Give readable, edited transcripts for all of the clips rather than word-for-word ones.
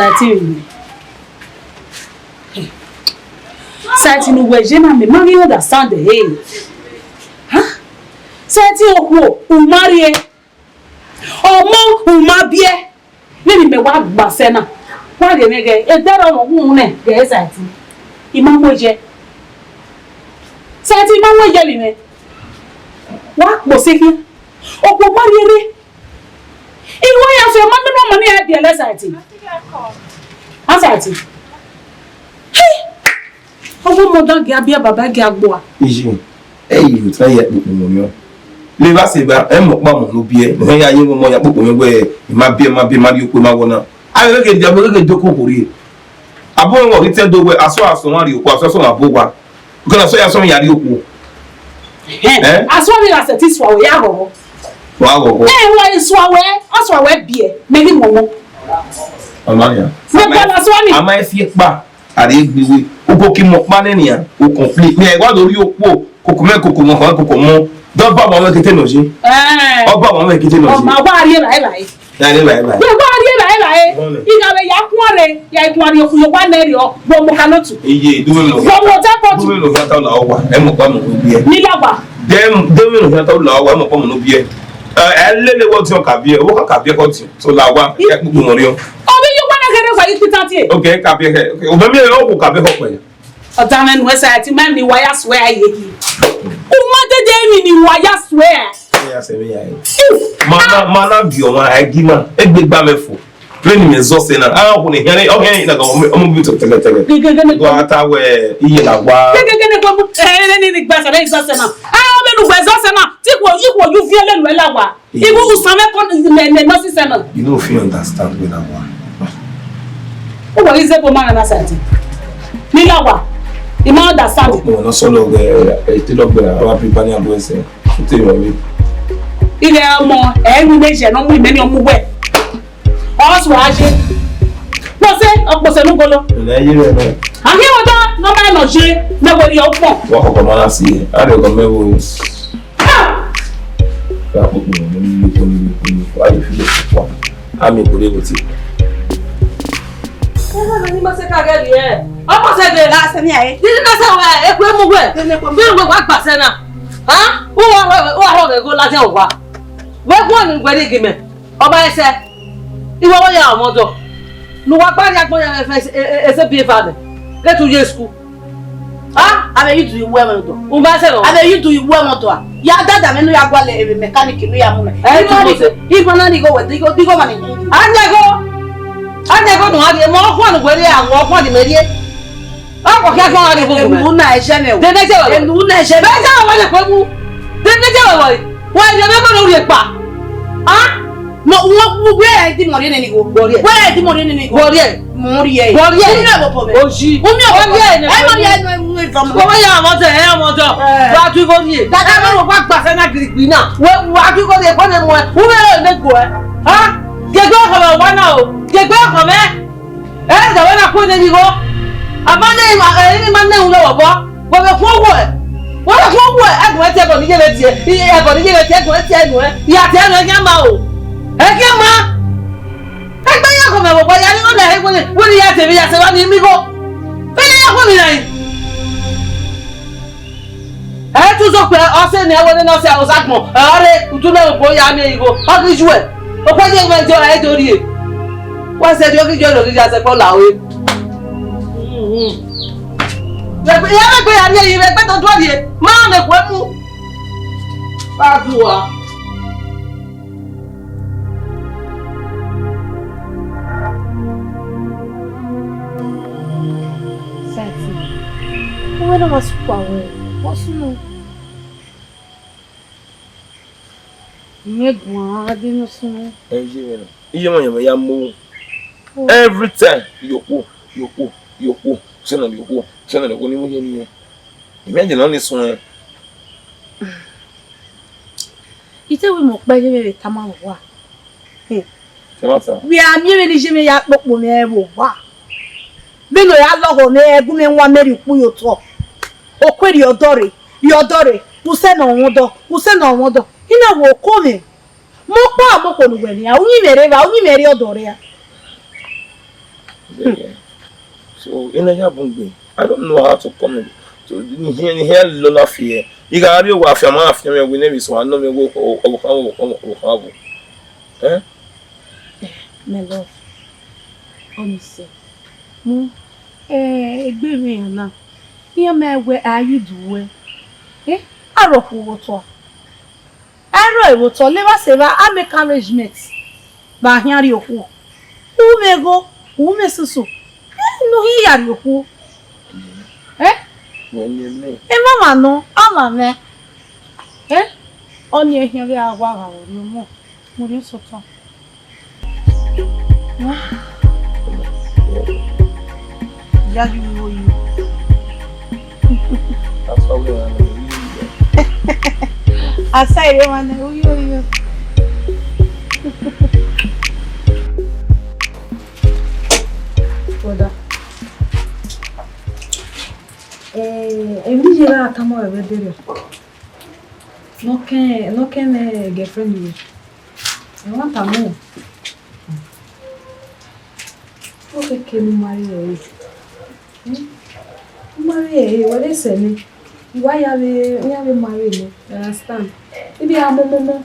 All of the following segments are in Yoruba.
certain. Certain way, je na me marry understand the hey. Huh? Certain owo umari e. Omo umabie. Nini me wa gbase na. Wa de me ge e dara ohun ne ge certain. Imamo je. Certain imamo je ni me. Wa po se ki. Opo mari ere. Iwo ya fe ma no money e de le certain. Certain. Owo mo dan ge abia baba ge agbo a. Iji. You try ya mo. Le ba se ba e mo pa mo no bie. No ya ye mo ya popo me we ma bie ma ri opo ma wona. Ayo ke dia mo ke Njoku kori. Abo won ri te do we aso wan ri opo aso ma bo wa. Ko na so ya so ya ri opo. Aso mi la satisfy we ya go. Wa go. Wa aso we bie. Me ni mo. Amaya. Me pa la so ni. Amaya fi pa. Are gbiwe. Oko ki mo pa ni ya. O complete. Ni e wa lori opo. Koko mo. Don't baba mo kete no ji. Oba mo kete no ji. O ma wa ri lai. Lai. We wa ri lai. Iga we ya kware, ya kware yo wa na ri o bo mo kanotu. Iye duwe lo. Bo mo ta pot. Duwe lo fata la owa. E mo pa mo bi e. Ni lawa. Dem lo fata la owa mo pa mo no bi e. Lele wo ti o ka bi e. Wo ka bi e ko ti. So la wa e gbogbo mo ri o. O bi yo wa na kere wa ipitati e. Okay, ka bi e. O be mi o ko ka bi ho pe. Otamen we say ti man ni wire swear ye. Umade mi ni wire swear. Ya se me ya. Mana bi o ma agima egbegba mefo. When me zo se na ko ni here o here na go o bi to tele. Go ata we iye la wa. Gege ko ni gba sa na zo se na. Me nu gba zo se na. Ti ko you vie le nu la wa. Ibu usame ko ne no si se na. You no fit understand when I wa. O wa ize ko ma na sa ti. Ni la wa. You don't understand. No, not solo our people ni abo ese. Te yo wi. Ile omo enu meje no mu meni omu we. Osu aje. Mo se opose nu golo. Na yi re no. Ahi oda no ba no je me wo ri opon. Wa ko ma na si. A de ko me wo. Ya ko ni. Wa yi fi ko. Ami ko le go ti. Ni ma se ka ge li e. Omosede la se mi aye. Ni na se wa e ku mu we. Bi ngo wa gba se na. Ha? Wa go la je wa. We ku ni gbe ni gime. Oba ese. Iwo wo ya omodo. Nu wa gba ri agbon ya fe ese bi father. Get to your school. Ah, ame you do you well moto. Umba se lo. Ame you do you well moto. Ya dada me no ya gwa le mechanic no ya mu me. Ibo na ni go we digo mani. Anya go no ade mo ho no gwere awon ho de merie. Ako kya ko ade go. Enu na ehye ne wo. De ne je wo. Enu na ehye. Be ja wo le kwamu. De ne je wo. Wa je be ko no ri pa. Ah? No wo we e di mo ri ni go. We e di mo ri ni go. Mo ri e. Ni na bo po me. Oji. Umi o ri e. E mo ri e no from. Ko wa ya mo te e mo do. Wa tu go ni. Dada mo gba gba se na grigbi na. Wa tu go de ko ne mo. Wo be ne go e. Ha? Gege ko wa na o. Gege ko me. Da we na ko ne ni go. Abane ni ma ne un lo bo. Wo be fun wo e. Wo be fun wo e. Egun e te ko ni je le tie. E ko ni je le tie ko e tie nu e. Ya tie nu e nya ma o. E ke ma. Egbe ya ko me bo ya ni o le wo ni ya te bi ya se wa ni mi go. Be ya ko mi lai. E tu so pe o se ni e wo ni no se o sa gbon. Are tu na bo ya mi go. O ki ju e. O ko je me jo e dori e. Wa se di o ki jo lo ki ja se po la o e. Ya me pe ya ni e re pe to do di e. Ma me ko mu. Ba du wa. Bueno, mas power. Posso não. Megwade no sono. Iye ya mo. Every time yoko. Se no ni mo ye ni. Imagine on this one. Ite we mo pa je me tama wa. Se mata. We are me ni je me ya popo me wo wa. Me no ya loho me egun me nwa meri ku yo to. Okweri yodore. Use na onwodo. Ina wo kome. Mo pa mo ko nu gbe ni. Awun mere odore ya. So in a yabungbe, I don't know how to comment. So here Lola fear. You got your wife, your mouth, your name is one, no me work or eh? My love. Honestly. Egbe mi na. Here me where are you doing? Aroku woto. Aro woto never say I make arrangement. Ba hiari oku. Who me go? Who me susu? No hiari oku. Mama no, ama me. Oni hiari agwa ga ori mo. Mo ri so tan. Yeah, you. That's how we are. I say you want you. Oda. Emi jira atamo ewe dere. No can girlfriend you. I want a more. Okay, can you marry her? Marry her? What is it? Why have you married me? You understand? Maybe I'm a momo.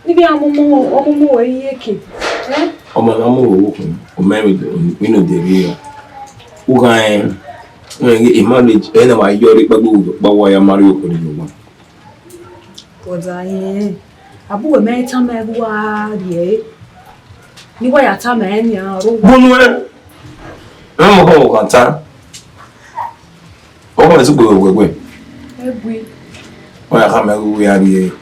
Maybe I'm a momo or a kid. I'm a married, we know the real. Who can get a marriage anyway? You're but why am I married? What's I? Abu a man, tell me who are ye. You why I tell me, ya. I'm a whole cancer. Oh, let's go away. Why I come we are here.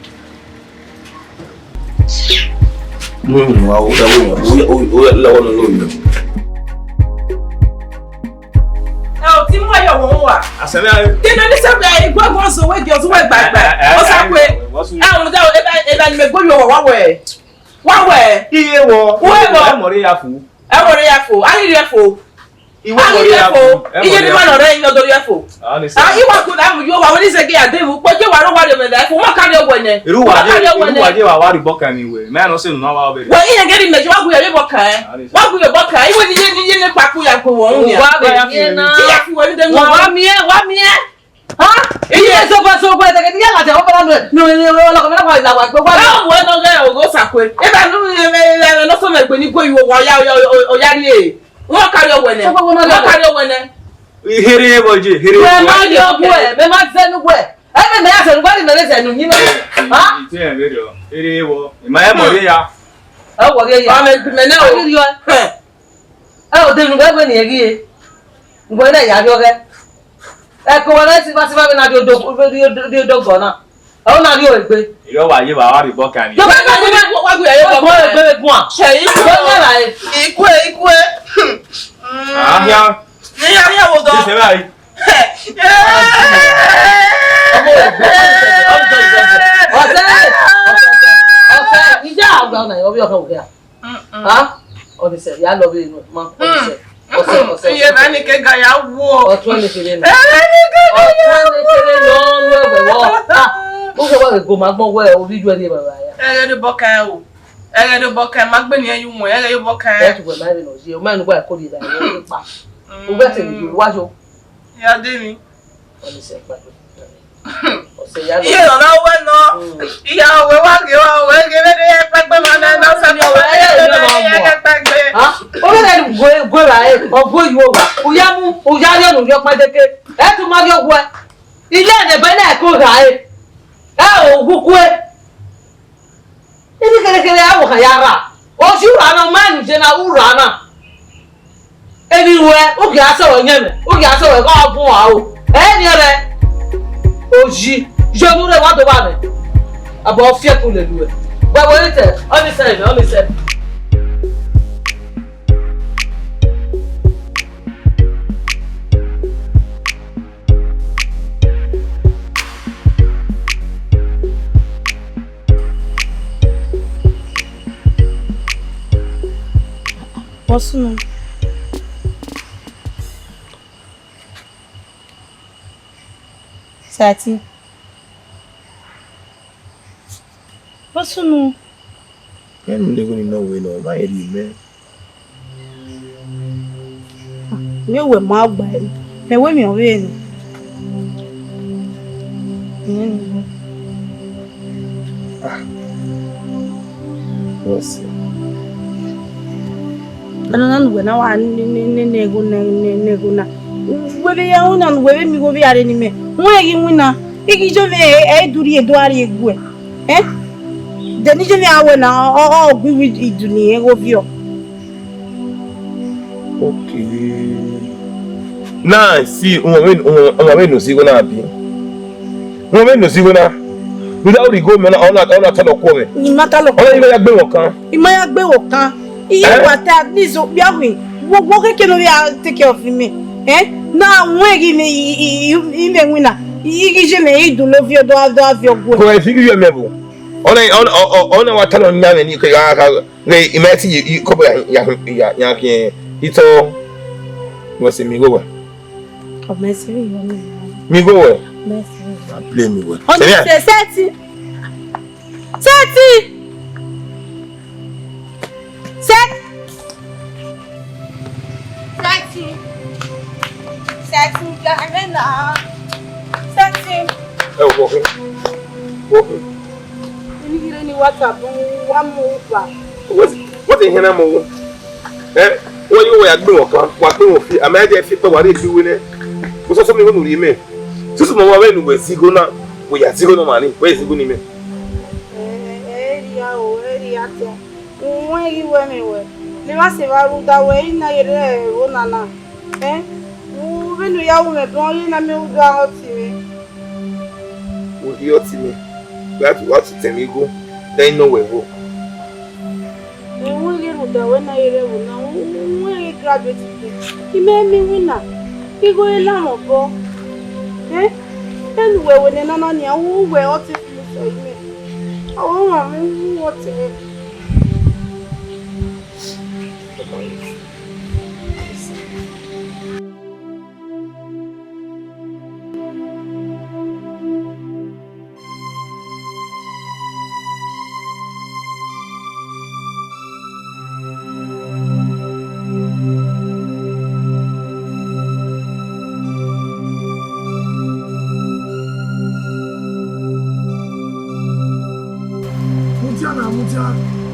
Oh, Tim, why you want? I said, I go once away, girls, went back. What's that way? I don't know if I may go one way. One way. Here, whoever Maria fool. I need your fool. You want to you want to rain your fool. Honestly, you want to have you what is again? They will put you are over there for what kind of winner. You are book anyway. Man, I say no. Well, you getting me. What we are working. What we are working. You didn't pack you up. What me? Huh? Yes, so bad. I get over. No, go sakwe. If I know not so like when you go, you are yari. What carry your winner? What carry your winner? We hear it, boy. Here is your boy. Me might send away. I mean, that's what it is. You know, huh? Yeah, video. It is. My Maria. Oh, what are you? I'm oh, then go when you when I have your head. Ecco, adesso ma si va a vedere il dogona. Oh, no, io vai, a riboccare. Dove vai? Buono. C'è il ah, yeah. Se vai. Iye nani ke ga ya wo. Otun ni kire na. O se wa go ma gbon we o video ni baba ya. Ere de bokan o. Ere de bokan ma gbe ni yin mo, ere de bokan. E tu gbe ma no si o ma nu gba ko di da ni pa. O gbe te ni wa jo. Ya de mi. O ni se pa. O se ya lo. Iye na we no. Iya we wa ge de pa gbe ma na sa ko we. E pa gbe. O le go ra e o go yo wa o ya mu o ya le nu yo pa deke e tu ma yo wo ile ne be na ko ra e o gugu e ni kere awo ka ya ra o si ra na ma nu je na u ra na anywhere o ki aso wo yen me o ki aso wo ko fun wa o ni re o ji je nu re wa do ba me abo fie ko le lu e gba wo te o mi se Posso não. Sete. Posso não. Eu não digo nem não, vai ele, né? Me we ma gba e. Me we mi o we ni. What's it? Ana we na wa nego na. We be ya una we mi go bi are ni me. Won e wina. Igi jo me e duri e do are egu e. The Nigerian awe na all we with iduni e go bio. Okay. Now see we no see go na bi. We no see go na. Without the go me na ona tell ko me. Ni mata lo. Ona ibe ya gbe won kan. Ima ya gbe wo kan. Iye what at least o bia wi. Wo keke no ya take care of me. Na won gi me ime wina. Igi je me idu lo vio do avio go. Ko e figi yo mebo. Ona wa tell on nya ni ko ya re imeti ko ya ke ito was me go. Oh merci yo. Me go. Merci. Play me well. On say Seti. Garena. Seti. Walking. Ni gire ni WhatsApp wa mu pa. What in here mo? When you were doing what do you I made a fit of what is doing it. Was also me who remain. Just a moment when we see go now, we are zero no money. Where is the good name? Area. When you were me, they must have ruled away in a nana. When we are with only a milk out to me. Would you see me? That's what to tell me go. They know where go. When I know when he graduated, he made me winner. He go a lamb of go. And where when an onion who were out of me. Oh, mammy, what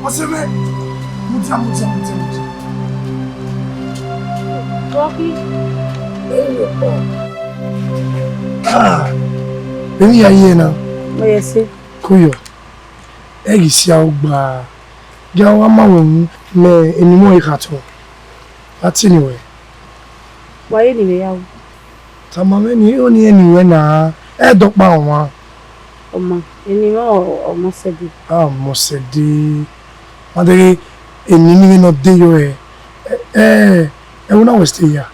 Oseme, mutia. Rocky. Beni aye na. Yes. Kuyo. Egi sia ogba. Ja wa ma won me enimo ikato. Ati niwe. Why anyway yawo? Tamame ni oni anywhere na. E dokpa won. Oma, enimo Omosede. Omosede. Madere enini no dey yo una we stay here.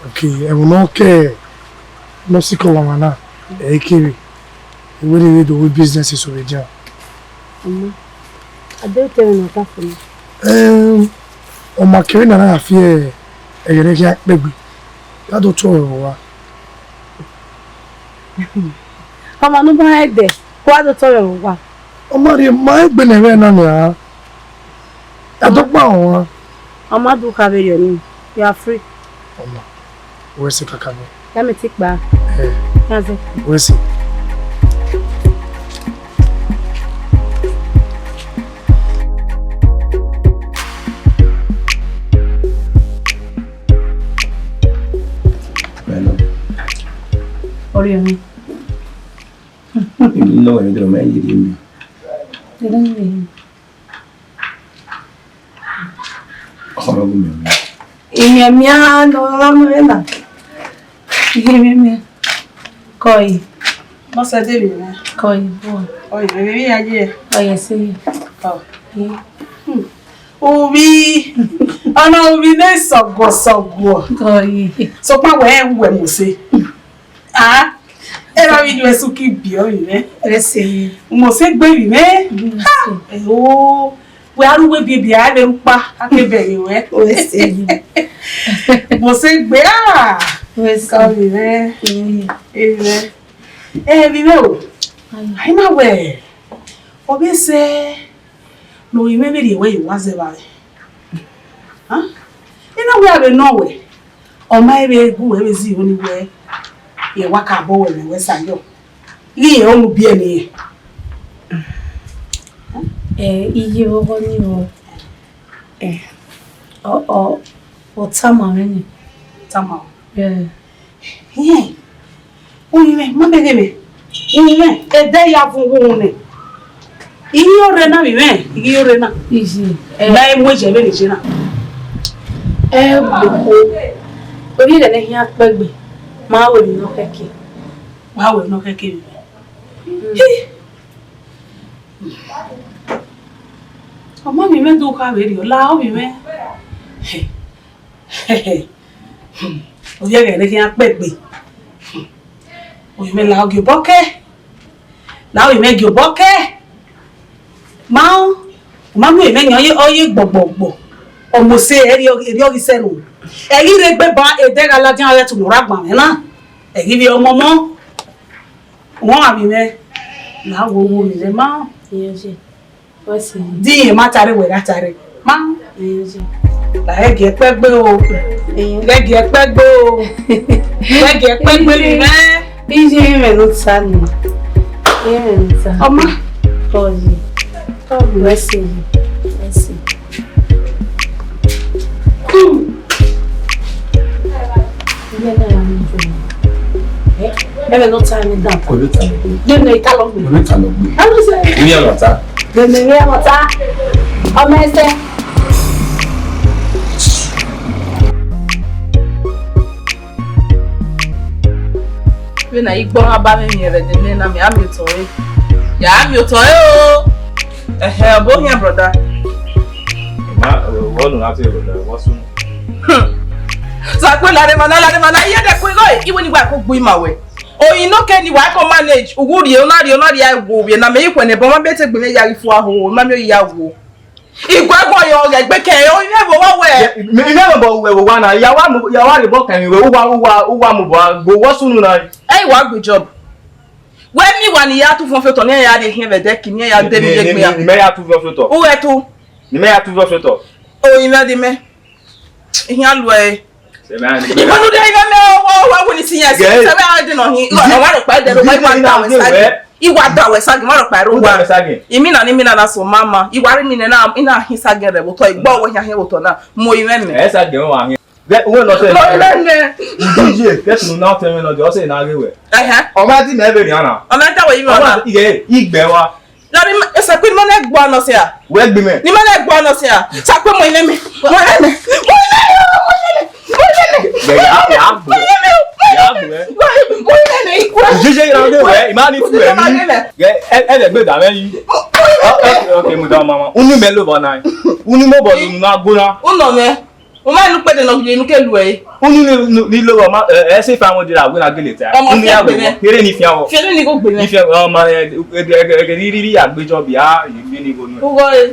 Okay, no ke no siko wana kiri. We do businesses over there. I don't tell you what happened. O ma kiri na afie egere ki apegbe. Ya do to wa. Ama no ba ede. Kwa do to wa. Omari ma egbe na we na na. Adogba won. Amadu have your name. You are free. Oma. We se kakame. Let me take back. That's it. We se. What do you mean? You know what you're doing, you I don't mean. Mia no lamena. Mia. Koi. Omosede bi na. Koi. Boy. Oh, baby aje. Oh, yes. Oh. Obi. Ana obi na sogo. Koi. So pa we mo se. Ah. Era mi do esuki bi o ire. Rese. Mo se gbe bi me. Oh. We are we baby I be pa akebe we. O se. Mo se gbe ah. O se. Ka bi me. Bi me o. Ai ma we. Obi se no you maybe the way you was about. Huh? Ina we are Norway. O my be gu we zi oni we. Ye waka bo we we sayo. Li e o mu bi eni. Iye owo ni o tama ni. Tama. Yeah. Oyin mo be me. Oyin e de ya fun wo ni. Iyo re na mi me. Iyo re na. Iji. Lai mo je be ni jina. Orí rẹ̀ lẹ́yìn apẹ́gbẹ̀ máa wò nínú kẹ́kẹ́. Máa wò nínú kẹ́kẹ́ mi. Ọmọ mi mẹ́tò ká wèrè ọ̀la ó mi mẹ́. Orí rẹ̀ lẹ́yìn apẹ́gbẹ̀. Orí mi la ọgì bọ́kẹ́. Láwọn ìmẹ́ ọgì bọ́kẹ́. Máa mú ìmẹ́yìn ọyẹ́ gbọ̀gbọ̀gbọ̀. Omosede eri ogi senu. Eri re gbe ba edega la dian re tu nura gba me na. Eri bi omo mo. Won abi me. Na wo mi le ma. Iye wá sí. Di ma tare we ga tare. Ma. Iye. La ege pegbe o. Ege pegbe o. Ege pegbe mi me. Iye me no sani. Iye me no sani. Oma. Oji. Wá sí. Wá sí. Ebe no time down. Kò lè ta. Dem no ita lo gbe. Kò lè ta lọ gbé. How say? Ní ọ̀nà ta. Dem no ri amota. Ọmọ ẹsẹ̀. We na igbo aba me mi re de na me ami otore. Ya ami otore o. Obo here brother. Ma wonu na te brother, wasun. So pe la de mana iye de ko iwo ni gba ko gbo imawe. Oyin no ke ni wa ko manage. Uguri o na ri agwo bi na me ikwe ne bo ma bete gbe me yari fu aho, ma me ya wo. Igwago yo ge gbe ke o ni bo wa we. Mi ne bo we wa na ya wa le bo kan we wa mu bo go wasun na. Hey, what good job? When me one ya tu fon feto ne ya de hin ve de kini ya de mi de gbe ya. Ni me ya tu vo feto. O we tu. Ni me ya tu vo feto. O yin na de me. Hin alu e. Se me ani. Ibo nu de yin me o wa ni sin ya se se be de no hin. Iwa wa ro pa de ro wa da we sagi. Iwa da we sagi ma ro pa ro wa. Imi na na so mama. Iwa ri mi ne na ina hin sagi re bo to igbo wo hin bo to na mo yin me. E sa de wa hin. Wọ́n lọ sẹ́yìn. DJ kẹ́sùn náà tẹ́mi lọ jọ sẹ́yìn náà rẹwẹ̀. Ọba tí mẹ́bẹ̀ rí àná. Ọmọ ẹ̀ta wọ̀ yìí mọ̀ náà. Ìgbẹ́ wa. Lọ́rí ẹsẹ̀ pé ní mọ́ náà gbọ́ ọ̀nà sí à. Wẹ́ gbé mẹ́. Ní mọ́ náà gbọ́ ọ̀nà sí à. Sàpé mọ ilé mi. Mọ ilé mi. Gbẹ̀gẹ̀ àbù ẹ̀. DJ náà rẹwẹ̀ ìmáàní fún ẹ̀ ẹ̀ẹ́dẹ̀gbẹ̀ dàmẹ́ yìí. Ok mo dá ọmọ wọn. Unu mẹ́ ló bọ̀ náà. Unu mọ̀ bọ̀ nínú agbóná. Unu mẹ́. Mo máa ń pè de no inú ke lu e. Unu ni lo ma ẹ ṣe fa wọn dira na gele ta. Unu ya gbe. Kere ni fi awo. Kere ni ko gbe me. Ni fi ọmọ ẹ ri agbejo bi a ni ni go nu. Ugo e.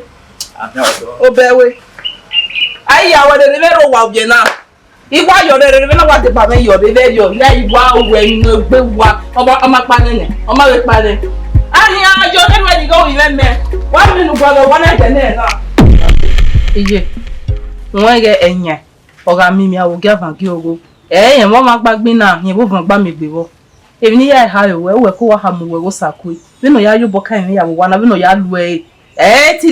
O bewe. Ai ya wa de ro wa obie na. Iwa yo de na wa de ba me yo de le yo. Ya iwa owo ẹni no gbe wa. Ọmọ pa ne. Ọmọ we pa ne. Ani ajo de we di go wi me. Wa mi nu gboro wa na je ne na. Iye. Wọ́n ge enya ọ̀gá mi awo ge avangi ogo yen wọ́n ma gbagbe na yen bo van gba me gbe wo èmi ni ya ha we we ko wa ha mu we wo sakwe bi no ya yo boka yen ya wo wa na bi no ya lu ti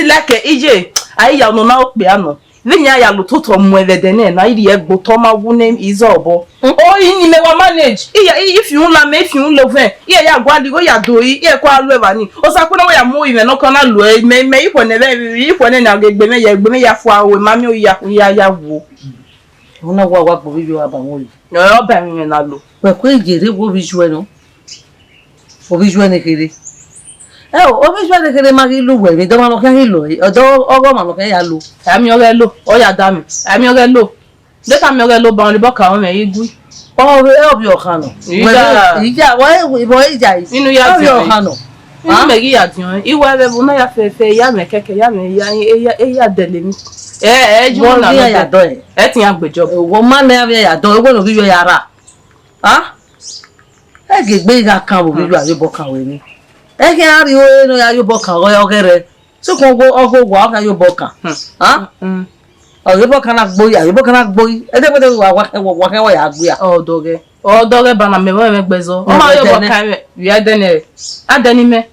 lake ije ayi ya no na o pe ano bi nya ya lo toto mu evede na iri egbo to ma wu name izobo o yi ni me wa manage if you la me if you love iye ya gwa li go ya do iye ko alu eva ni o sa pe no ya mu ime no kan na lu me ipo ne be ipo ne na gegbe me ya fu awe ma mi o ya wo Una wa gbo bi wa ba won. no ba mi na lo Pe ko ejere wo bi ju eno. O bi ju ene kere. O bi ju ene kere ma ki lu we mi do ma lo kan lo. Odo ogo ma lo kan ya lo. ami o re lo o ya da mi ami o re lo de ka mi o re lo ba le boka won me igu O bi o kan no. Ija wa ibo ija yi. Inu ya bi o kan no. Ni me gi ya dion iwa re bu na ya fe ya me keke ya me ya dele mi ju na lo ya do e. E tin agbejo Wo ma na ya do e no ki yo ya ra. Ha? E ge gbe ga kan bo bi ju ayo bo kan we ni. E ke ari o no ya yo bo kan o yo gere. So ko go ogo wa ka yo bo kan. Ha? Yebo kana gboya, yebo kana gboyi. Edebede wa kan wa ya gboya. O doge bana me we megbezo. O ma yo bo kan we adene. Adeni me.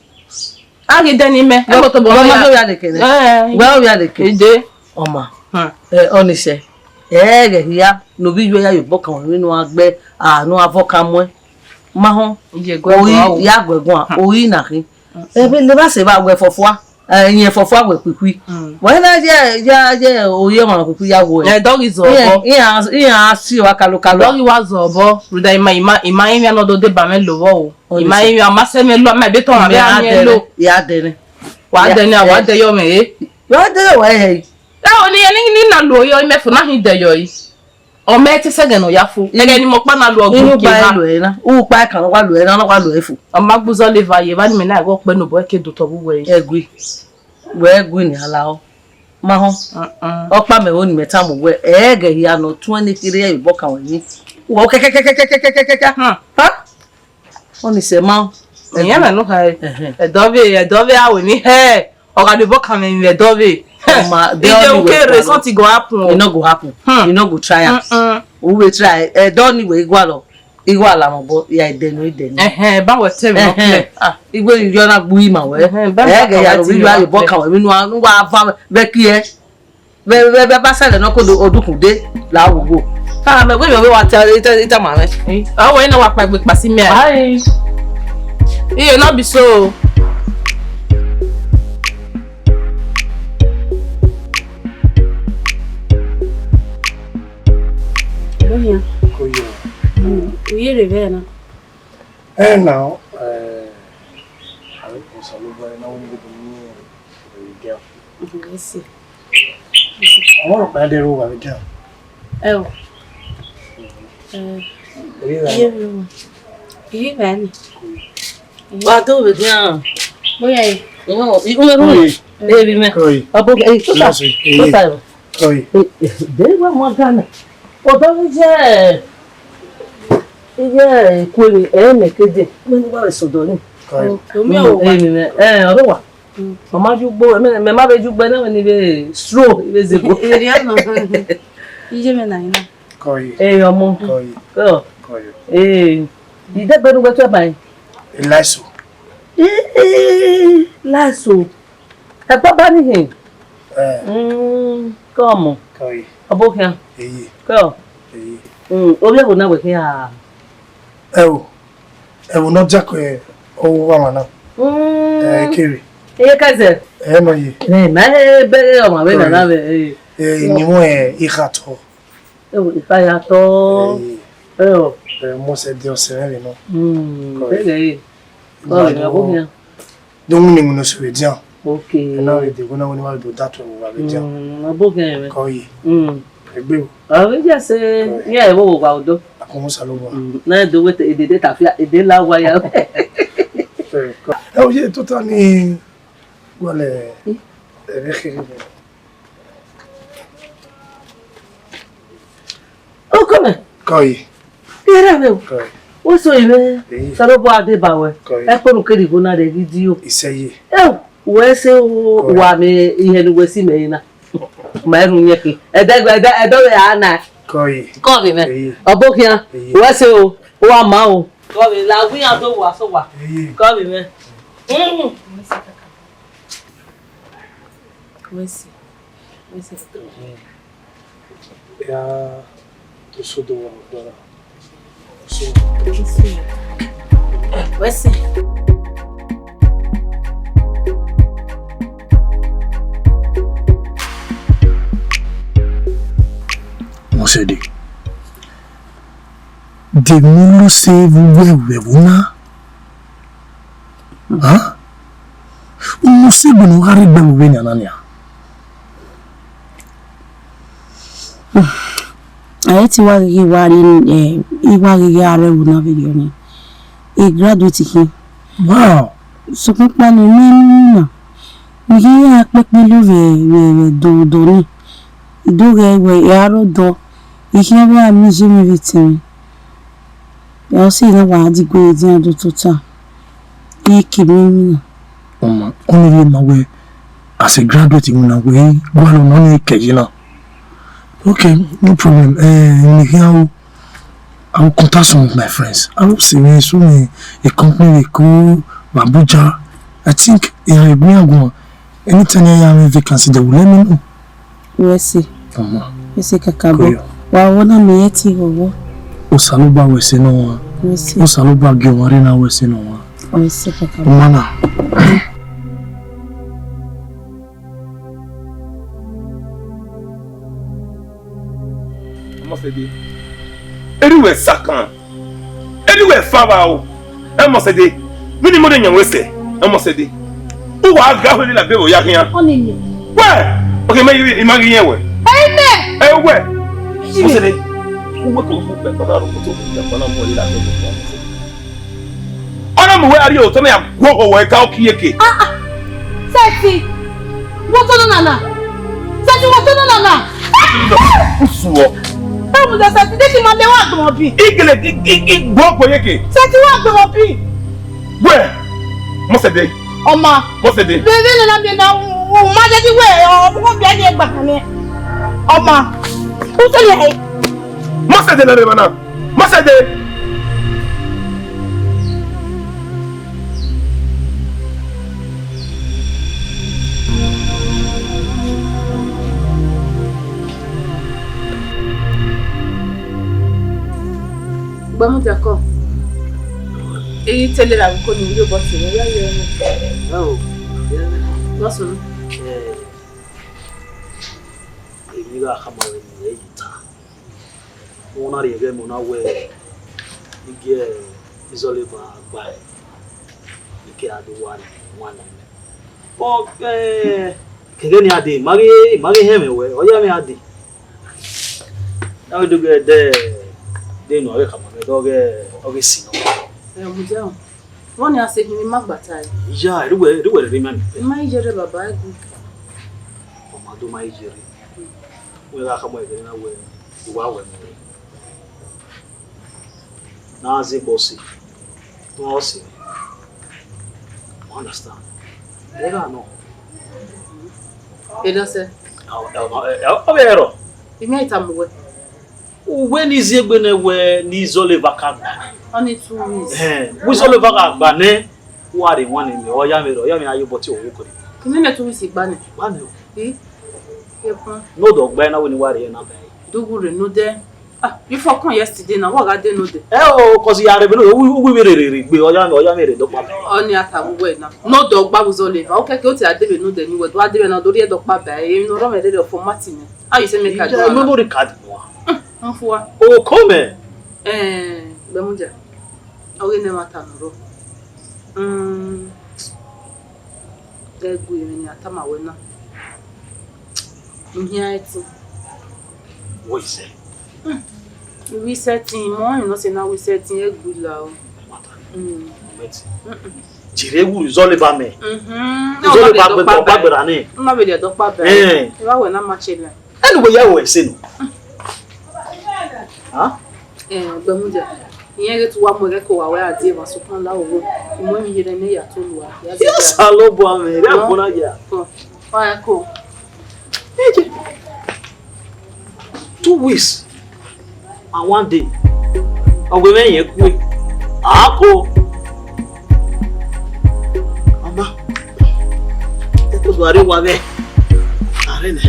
Agi deni me. E to bo ma ya de kene. Wa ya de kene. Ede. Oma. Onise. Ge ya no bi yo ya yebo kan we no agbe anu avoka mo. Ma ho. Oyi ya gbegun a. Oyi na kin. Ebe le ba se ba gbe fofua. Yin fofua we kwikwi. Wa na je oye ma kwikwi ya wo. Dog is obo. Iya si wa kalo. Dog was obo. Ruda ima no do de ba me lowo o. Ima ma se me lo ma be to ma be an lo. Ya dene. Wa dene wa de yo me e. Wa de wa he. O ni ni na lo yo me fu na hin de yo yi. O me ti se geno ya fu. Ege ni mo pa na lo ogun ki ha. U pa kan wa lo e na wa lo e fu. O ma gbuzo liver ye ba ni me na go pe no bo ke do to bu we. Egui. We egui ni ala o. Ma ho. Opa me woni meta mo we ege ya no 20 kiri e bo kan we ni. Wo ke. Ha? Oni se ma. Eyan na no ha. Edove awe ni he. O ga de bo kan me edove. Ma de o ke re something go happen. It no go happen. You no go try am. We will try. Don't ni we igwa la mo bo ya idenu. Ba we tell me no play. Igwe yo na gbu ima we. Ege ya ro wi ayo bo kan we nu wa fa be ki e. Be ba sele no ko odukun de la wo. Me we wa ita ma me. We na wa pa gbe pa si me. Ai. Iye no be so. Koyo. We revena. Now, I was a little now with the girl. Let's see. I want to buy the room with the girl. Oh. Iye bani. Wa to be dia. Boya yi. Baby me. Abo ke to ta. Koyo. De wa mo gana. O do je. Iye kwemi me keje. Mo ni ba so do ni. Koyo. Mi o wa. Oro wa. Mama jugbo me ma be jugbo na ni be slow ibe zego. Iri ano. Iye me na ina. Koyo. Omo. Koyo. Koyo. Ide beru gbe to ba yin. Eliso. Lasso. E baba ni hin. Come. Koyo. Abo kan. Eyi. Ko. Eyi. Obi ko na we ke a. Ewo no jako e owo wa na. Kiri. Eye kaze. No ye. Ma be o ma be na be. Ni mo ikato. Ifa ya to. Omosede o se re no. Bege. Oh, ya bo bien. Donc ni mo so edian. Okay. Na we de go na woni wa do that one wa edian. Abo gen. Koyo. Egbe o. Awe ja se ye e wo wa odo. Akomo salobo. Na do we ede tafia ede la wa ya. O ye total ni wale rekiri. O come. Koyo. Era meu. Koyo. O so ibe. Salobo ade ba we. E ko nu keri go na de video. Iseye. We se wa me ihe nu we si me na. Ma eru nye ki. Edo ya na. Koyo. Ko bi me. Obo kian. We se o wa ma o. Ko bi la wi an do wa so wa. Ko bi me. Wesi. Ya to so do wa dora. So. Wesi. Omosede. De mulu se wewe una. Ha? Omosede no hari gbe we ni anania. Aye ti wa gege igwa gege are wu na video ni. E graduate ki. Wow. So papa ni na. Ni ya pepe lo we do ni. Do ge we yaro do. Ihe ba mi je mi vitin. Ya si na wa di gbe di ado tota. Iki mi. Only na we as a graduate na we go no ni keji na. Okay, no problem. I will contact some of my friends. I will see me soon. A company we call Abuja. I think anytime I have a vacancy, they will let me know. Yes, see. Yes, Kakabo. Well, what am I eating over? Osaluba we say no one. Yes, Osaluba Gewarina we say no one. yes, Kakabo. Mana. Omosede. Anywhere sakan. Anywhere fava. Omosede. Mini mo de nyan wese. Omosede. Who wa ga ho ni la be o yakin. Onini. Where? Okay, me imagi yen we. Amen. Where? Omosede. Who ko fu pe baba ro ko to ya kola mo li la be o. Ona mo we ari o to na ya gwo ko we ka o kiyeke. Seti. What on nana? Seti what on nana? Usuo. Báwo ló Seti dé kí máa lé wá gbọ́n bí? Igele gwo ko yeke. Seti wá gbọ́n bí. Where? Omosede. Ọmọ. Omosede. Bébé nana bí na o ma jẹ́ kí we o ko bí ẹni gbà kan ni. Ọmọ. O tó lè. Omosede na re mana. Omosede. Bon, d'accord. Et tu es là, vous connaissez le boss. Oh, non, c'est bon. Il y a un peu de temps. On a arrivé, on a vu il y a isolé par bail. Il y a des one. Bon, quelqu'un a dit, Marie, hemme, ouais, on y a dit. Now do get there. They know I come on the see. One has said you make battle. Yeah, do it, remember. My jerry baba. Oh, do my jerry. Well, I come away, you are well. Now, the bossy. Don't see. Understand? They don't know. Edo State. Oh, you may tell me. When is he going to wear these Oliver Cabana? Only 2 weeks. Who's Oliver Cabana? What they want in the Oyami, are you but you? Can you let 2 weeks banner? Eh? No dog, by now when you are here now. Do good, no there. Ah, you forgot yesterday now. What I didn't know there. Oh, because you are a we Oyami, the papa. Only at a way now. No dog, Babus Oliver. Okay, go to a David, no, then you would what they were not doing dog papa. You know, I'm ready for Martin. How you say make a nobody card. Oh, come. Bemuja. Oge ne mata nro. Egu yemi atama we na. Nhia eti. What is it? We setting mo, you know say na we setting egu la o. Jirewu Zoliver me. Zoliver be do babera ni. Na be do babera. E wa we na machele. Anyway, ya we say no. Bemuja. Ìyẹn re tu wa mo re ko wa we adi wa so kan la owo. Mo mi yere ne ya to lu wa. Yes, hello bo me. Re akona ya. Wa ya ko. 2 weeks. And 1 day. Ogbe me yen ku. Ako. Mama. Eto so are wa be. Are ne.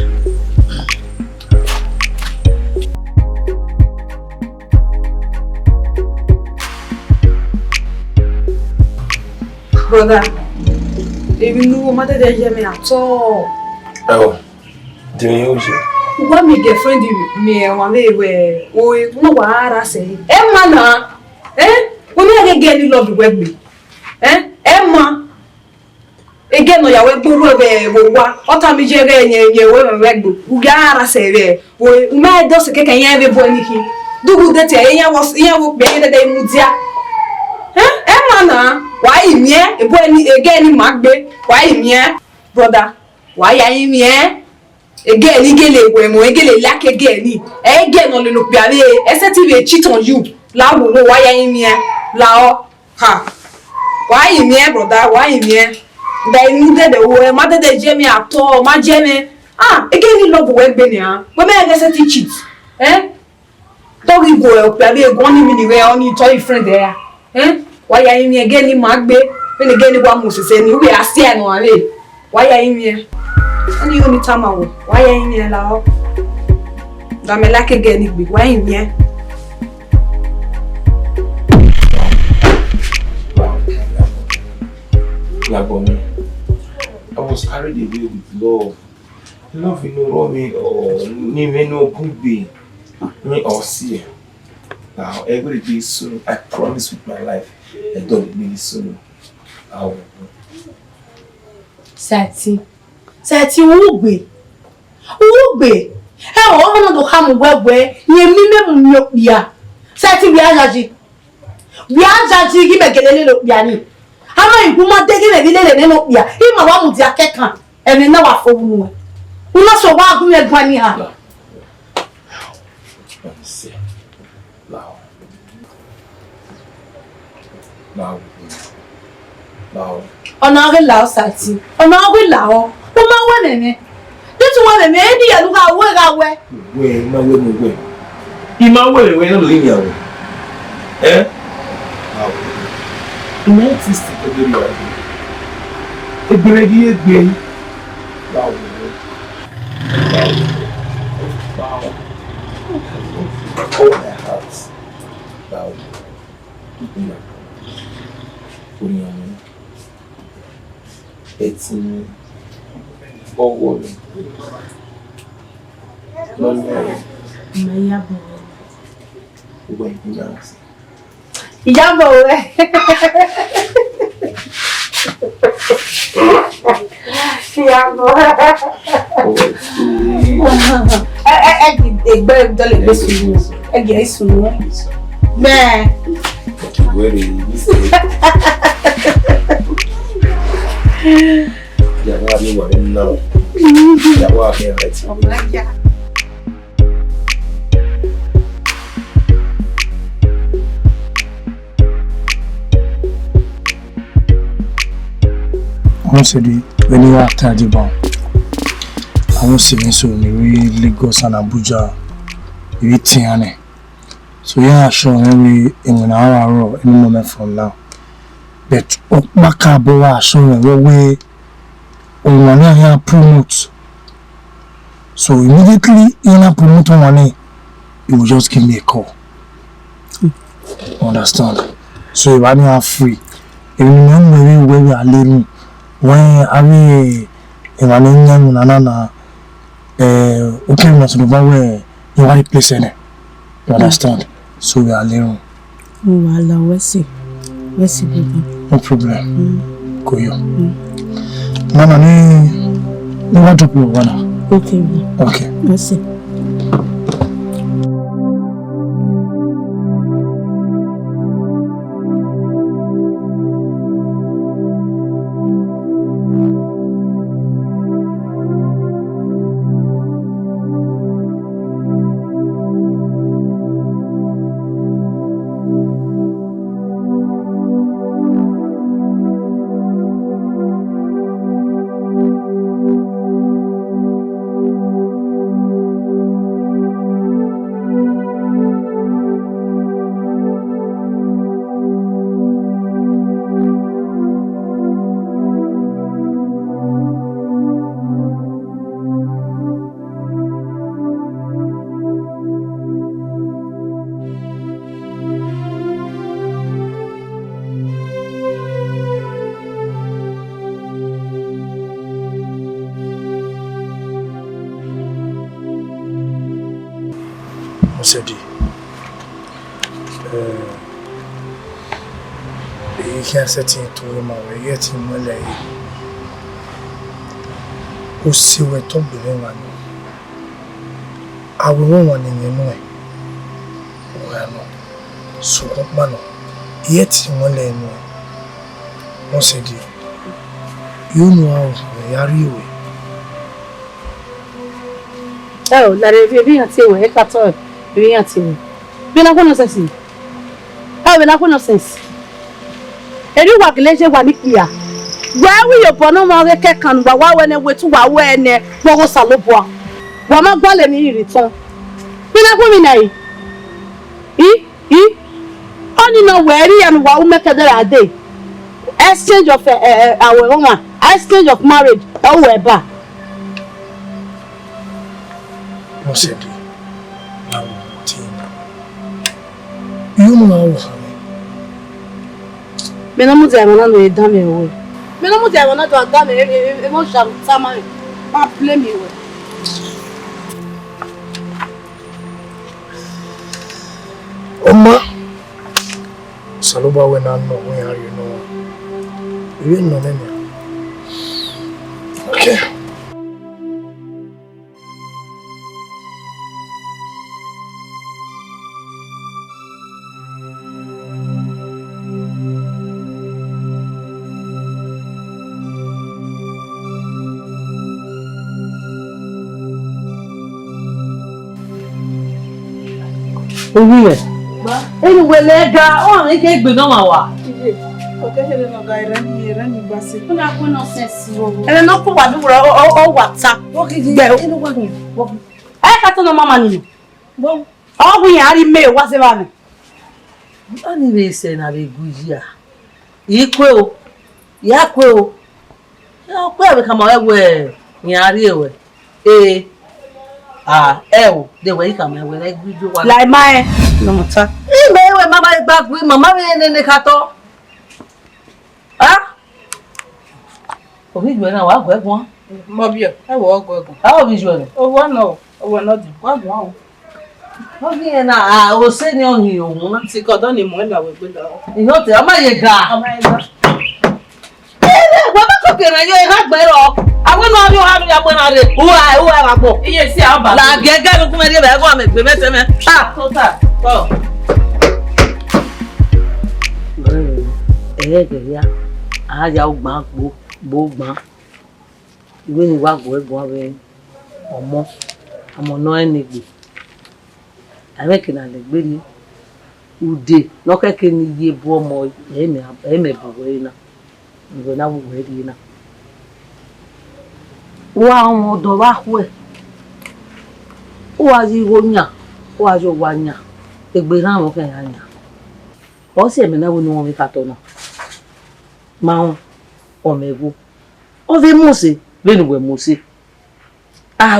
Brother, even though my dad is me at all. Oh, do you use it? What me girlfriend me one day where we no what I say. Emma, when I get any love with me, Emma. Again, no, ya we buru be wa. Ota mi jere nye we regbu. Ugara say we. We ma do se ke kan yan be bo ni ki. Dugu de te yan wo be de mudia. Emma na. Why me? E boy ni again ni magbe. Why me? Brother, why ya me? Again ni gele we mo gele like again ni. Again no le no pe ale. Ese be cheat on you. La wo no why ya me? La o. Ha. Why me, brother? Why me? They needed the way, mother, they jammy at all, my jammy. Ah, again you love work Benin. But me I get teach it. Eh? Don't go up, be go ni mi we on you tell friend there. Eh? Why are you again ni magbe? When again you want Moses say we are see no ale. Why are you here? And you only time awo. Why are you here la? Da me like again ni big. Why you here? I was carried away with love. Love, you know, me or me no good be me or see. Now every day soon, I promise with my life, I don't really soon. I will. Sati ugbe. E o ono do ha mo wewe, ye mi me mu mi opia. Sati bi ajaji. Bi ajaji gi begelele lo opia ni. Ama iguma de gi begelele ne lo opia. I ma wa mu di akekan. Emi na wa fowu. Una so wa gun e gwani ha. Now. Ona re lao Sati. Ona we lao. O ma wa nene. This one me e di ya lu ga we. We ma we no we. I ma we no li ya we. Eh? Now. Ina exist to do ya. Ebregi egbe. Wow. All my hearts. Wow. It's in all woman. Omosede, when you are after the bomb, I was saying so in Lagos and Abuja, you eat so yeah, sure, maybe in an hour or any moment from now. But Makaboa showing what way on one here promote. So immediately in a promote one, you will just give me a call. Understand? So if I are free, if you know where we are living, when I mean if I know na okay not to the where you want to place in it. You understand? So we are living. Oh, Allah, we see. No problem. Go you. Nana, you want to play one? Okay. Let's see. Omosede, you can't set into him away, yet in Malay. Who see where to believe one? I will one in your way. Well, no. So, man, yet in Malay. Omosede, you know how we are you. Oh, la review at you, a cattle. We are seeing. We are going to see. I will not know sense. And you work later one here. Where we your bono market can when a way to when a Bogo Salopua. Wama Bale me return. Pina Wominay. Only know where he and what make a day. Exchange of our woman, exchange of marriage, however. Omosede, now team. You know how. Benin Movies are not done me away. Benin Movies are not done me. Emotion, summer, ma play me away. Oma, Saloba when I know where you know. You know them. Okay. Owiwe. Anyway, lega on ike gbe no ma wa. Okay, no guy run basi. Kuna ko nonsense wo. Ele no ko wa duro o WhatsApp. Okay, inu wa ni. Eh ka to no mama ni. Bo. O bu yan ri mail wa se ba mi. Ani be se na be gujia. Ikwe o. Ya kwe o. Ya kwe be kama ewe yan ri ewe. De way come ewe like guju wa. Like my no matter. Me we mama back we mama we ne kato. Obi gbe na wa gbegun. Mo bi e wo ogun. Obi jo. O wa no, o wa no di. Wa gun. Obi na o se ni ohin ohun na. Ti ko don ni mo la we gbe da. Iho te ama ye ga. Ama e da. Wa ba ko kere yo e ha gbe ro. Àwọn no ri o ha ya gbe na re. Uwa wa po. Iye si a ba. La gege mi ku me ri be go me gbe mete me. Total. Ko. Ya. Ya ugba bo gban. Iwe ni wa go egbon abe ọmọ no enigbe. Ameke na le gbe ni. Ude no keke ni ye bo ọmọ eme bo ina. Ngo na wo ri ina. Wa àwọn do wa hwe. Wa ji wo nya. Wa jo wa nya. Egbe na mo kan ya nya. O se me na wo ni won mi ka to na. Ma omebu o ve mose le ni we mose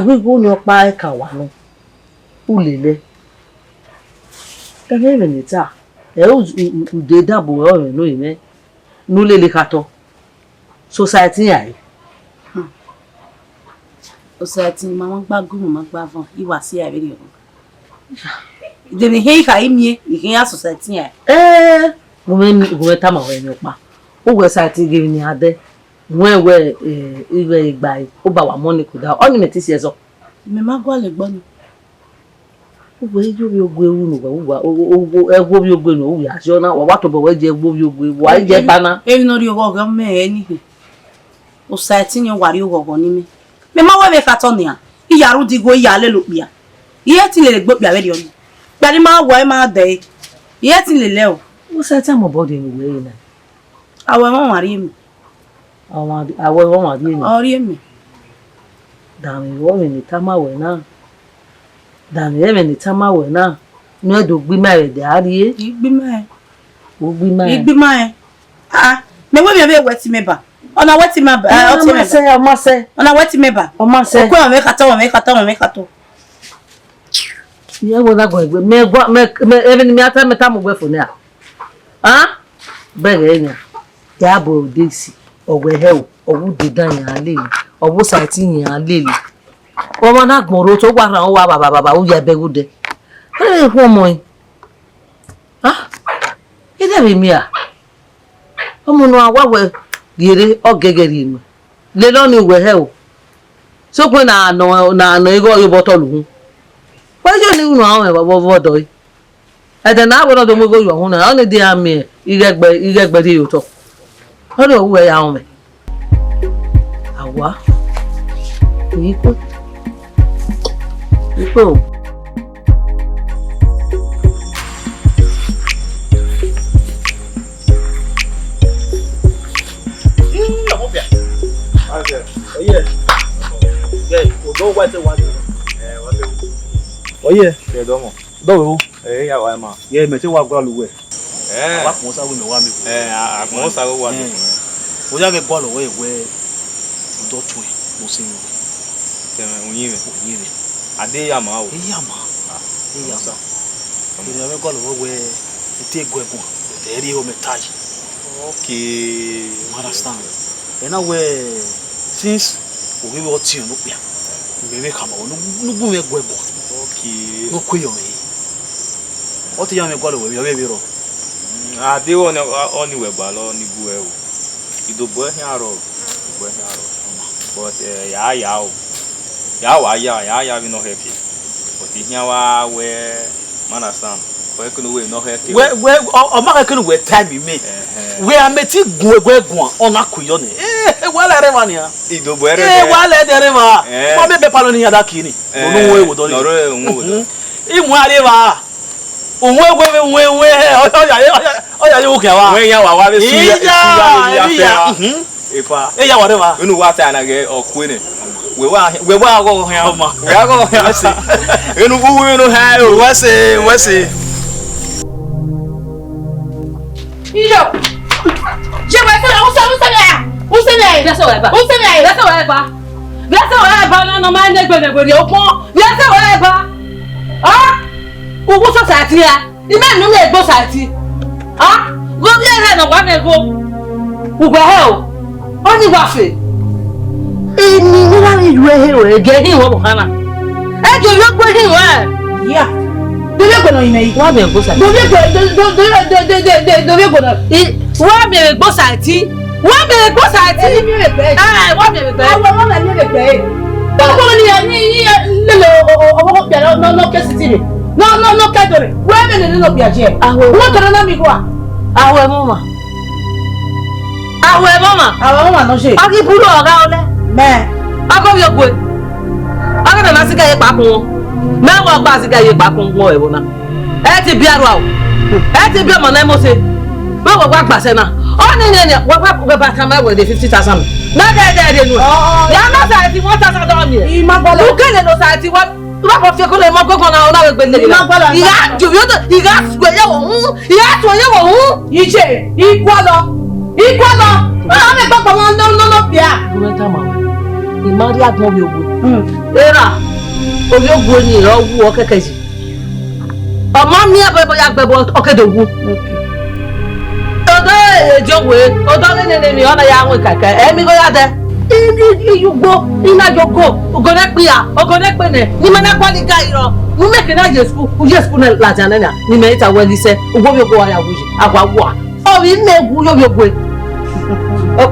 we go ni opa e ka wa no ulele tebe me nita o de dabo o no ime no lele ka to society ai society mama gba guru ma gba fun iwa si ai re de ni he ka imie ikin society ai mo me ta ma we ni opa o we site give ni ade we iwe igba o ba wa money ko da oni me ti se so me ma gwa le gbo ni o we jo bi ogwe wu nu wa egwo bi ogwe nu o ya so na wa to bo we je egwo bi ogwe wa je bana e no ri ogo ga me ni o site ni wa ri ogo ni me ma we ka to ni a iyaru digo iyale lo pia iye ti le gbo pia we ri oni gba ni ma wo e ma de iye ti le le o site am body ni we na awo won wa ri mi awo won wa ri mi o ri mi dami wo mi ni tamawe na dami e me ni tamawe na no do gbi ma re de ari igbi ma o gbi ma me we be weti me ba ona weti me ba o ti me o ma se ona weti me ba o ma se ko me ka to ye wo na go egbe me even me ata me tamu gbe fo ni bere nya ya bo desi ogwe hewo owu didan yan le owu site yan le o ma na gboro to gwa ran wa baba o ye begude ho mo ide be mi omo no awawe dire ogegeri mi le lo ni we hewo so pe na ego yo botolu hu wa jo ni unu awon baba bodo ede na agbodo do mo go yo hu na oni di ami iregbe di yo to oni owu e ya hu me awa iko yeah. Yeah, odo wa te wa. Oye. Te domo. Do Ya wa ma. Yeah, me te wa gwa luwe. Eh. Wa ko sa we me wa mi. Agbon sa wo wa. O ya ke gwa lo we do tun mo sin yo. Te onyin me. Ade ya ma o. Ya ma. Ya sa. Ile me gwa lo we te gwegun. Te ri o me taji. Okay. You understand? And now since we were tea no pia. We make come on no go me gwebo. Okay. No kuyo me. What you me gwalo we be ro. Ade wo oni we gba lo ni gu e o. Idogbo ehia aro. But ya o. Ya we no happy. But ihia wa we understand. We can we no happy. We o ma ka we time me. We are meti gun on akuyo ni. Wala re mania. Idogbo ere. Wala de re ma. Mo me be palo ni yada kini. No we wo do ni. No re wo do. Imu are ba. We oya yo ke wa. We ya wa be su ya fe. Epa. E ya wa re ma. Unu wa ta na ge okwe ni. We wa go hia ma. We go hia se. Enu bu enu ha o. We se. Iyo. Je wa se o se le. Biasa wa ba no ma ne gbe o pon. Biasa wa ba. Ah? Ugu society ya. Ime nu me go society. Ah? Go bi he no wa me go. Ugba he o. Oni wa fe. Eni ni la ri we he o ge ni wo bukana. E jo yo gbe ni we. Ya. Dole gbe no ime yi. Wa me go society. Dole gbe no. Wa me go society. Wa me go society. Wa me gbe. Wa me gbe. Gbogbo ni lele owo pe no ke city ni. No kadore. Wa me le no bi aje. Wo toro na mi go a. Awe mama no se. Aki buru oga ole. Me. Ako yo gwe. Aga na sika ye papun. Me wo gba sika ye papun wo e bona. E ti bi aru awo. E ti bi omo na mo se. Me wo gba se na. O ni wo gba ba kan me we de 50,000. Na de nu. Ya no sa ti 1,000 don mi. I ma gbolo. U kele no sa ti wa ko fi ko le mo gogo na ona we gbe le. Iya ju yo to iya gbe ye wo hu. Iya to ye wo hu. Ije ikwalo. Ah me papa mo no bia. Go ta ma. I ma ri agbon bi ogbo. Era. Obi ogbo ni ro wu o kekeji. Omo mi abebo ya gbebo okedogu. Okay. Odo ejowe, odo ni ona ya won kaka. Emi go ya de. Ini yugbo, ina jogo. Ogone pia, ogone pene. Ni mana kwali ga iro. Mu make na je school na la janana. Ni me ita weli se, ogbo bi ko wa ya wuji. Agwa wa. O wi megu yo yogwe.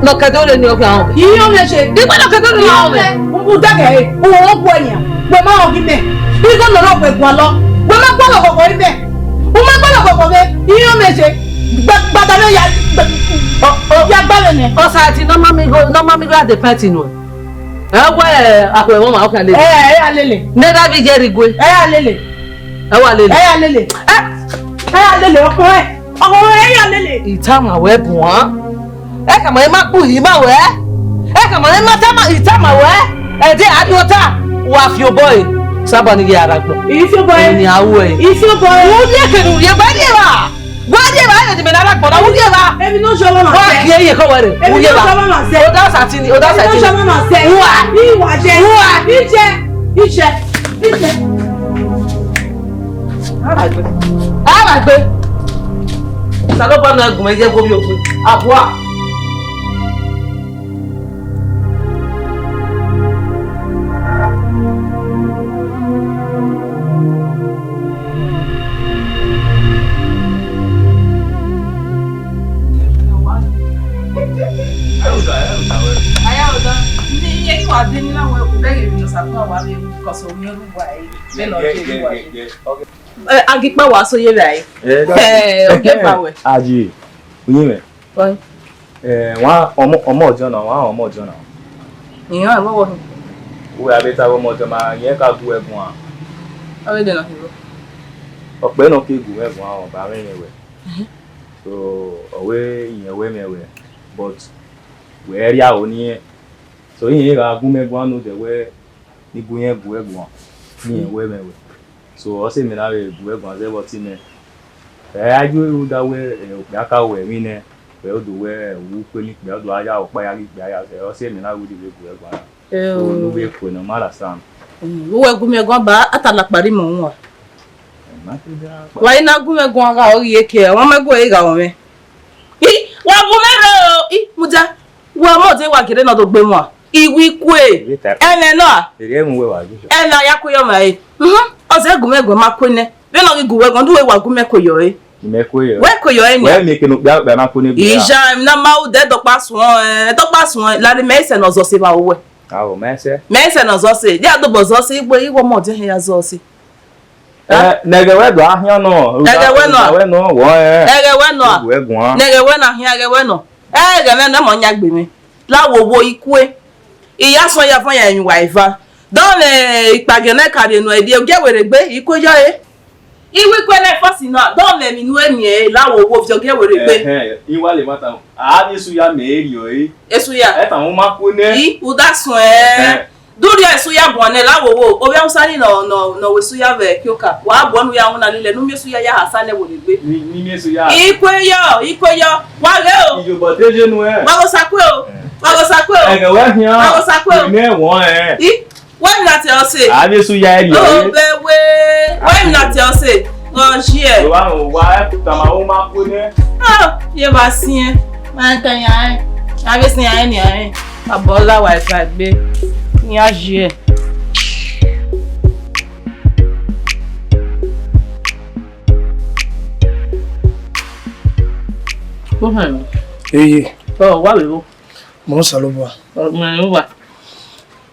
No kadole ni ofi awon. Iyo me se. Igba no kadole ni awon. Mu dage e. O gbo eyan. We ma o bi me. Bi ko lo pe gun lo. We ma gbo lo gogo ibe. O ma gbo lo gogo be. Iyo me se. Gbada lo ya. Ya gba le. O sa ti no ma mi go at the party no. We akwe mo ma o kan le. Alele. Ne da bi je rigwe. Alele. Alele. Alele oko e. Ya lele. Itama we buan. E ka mo ma ku yi ma we. E ka mo ma tama itama we. E de adiota wa fi o boy. Saba ni ya ragbo. If your boy ni awo e. If your boy. Wo ni ke nu ye ba de ba. Wa de ba ye de me na ragbo na wo de ba. Ebi no so ma. Wa ki ye ko were. Wo ye ba. O da sa ti ni. No so ma se. Wa je. Ije. Aragbe. Salo pa na gun meje go bi ogun abua Ayauda ni ye wa de ni na we ku be ye mi sa ko wa be ko so mi ruwa e be no je ruwa okay agipa wa so ye bai oge pa we Aji oyin me oi wa omo ojo na iyan wo we abeta omo ojo ma yen ka gu egun a awe de na hiro ope no ke gu egun a o ba rin we so owe yen we me we but we area oni so So yin ga gume gwan no de we ni buyen bu egwan. Ni we me we. So o se mi na we bu egwan ze boti me. Aju da we ya ka we mi ne. We o do we wu pe ni pe o do aya o pa ya ri ya se o se mi na we di we bu egwan. So no we ko na mala sam. Wo gume gwan ba atala pari mo won. Wa ina gume gwan ga ori eke won me go e ga won me. Wa gume ro muja. Wa mo de wa gere na do gbe mo. Iwi kwe. Ene no. Ere mu we wa ju. Ena ya ko yo mai. O se gume gwan ma ko ne. Be no gi guwe gwan do we wa gume ko yo e. Me ko yo. We ko yo e ni. We me ke no gba na ko ne bi. Ija na ma u de do pa sun la de me se no zo se ba we. Awo me se. Me se no zo se. Dia do bo zo se igbo iwo mo de ya zo se. Nege we do ahia no. Nege we no. We no wo Ege we no. We gwan. Nege we na ahia ege we no. Ege me na mo nya gbe mi. Lawo wo ikwe. Iya so ya fun ya yin wa ifa. Don le ipage na kare no ede o ge were gbe iko yo e. Iwi kwe na fosi no. Don le mi nu emi e lawo wo fi o ge were gbe. Iwa le mata. A ni su ya me eri o e. Esu ya. E ta won ma ko ne. I u da sun e. Duri esu ya bone lawo wo. O be usani no we su ya ve kyoka. Wa bonu ya wona lile nu mi su ya hasane wo le gbe. Ni mi su ya. Ikwe yo. Wa ge o. Ijo bo deje nu e. Wa go sakwe o. Ege we hian. Wa go sakwe o. Me won e. I when na tell say. A ni su ya eri o. Oh bewe. When na tell say. Oh share. Wa ta ma o ma ko ne. Ah, ye ba sin. Ma kan ya e. A be sin ya ni e. Abola wa ifa gbe. Ni a je. Ko han. Oh, wa we wo. Mo saloba. Mo wa.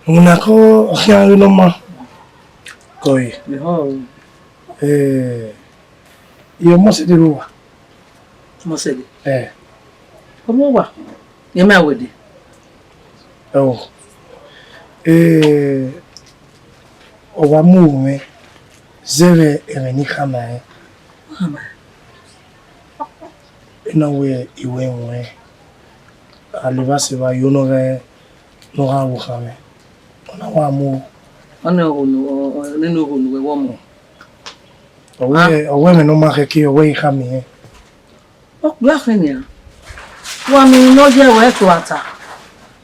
Una ko ya no ma. Koi. Yo Omosede ro wa. Omosede. Omo wa. Ye ma we de. Owa mu me zere ereni kama e. Ina we iwe nwe. Alibase ba yono re no ha wo kame. Ona wa mu. Ona onu ninu onu we wo mo. Owe me no ma ke ki owe kame e. O gba fenia. Wa mi no je we to ata.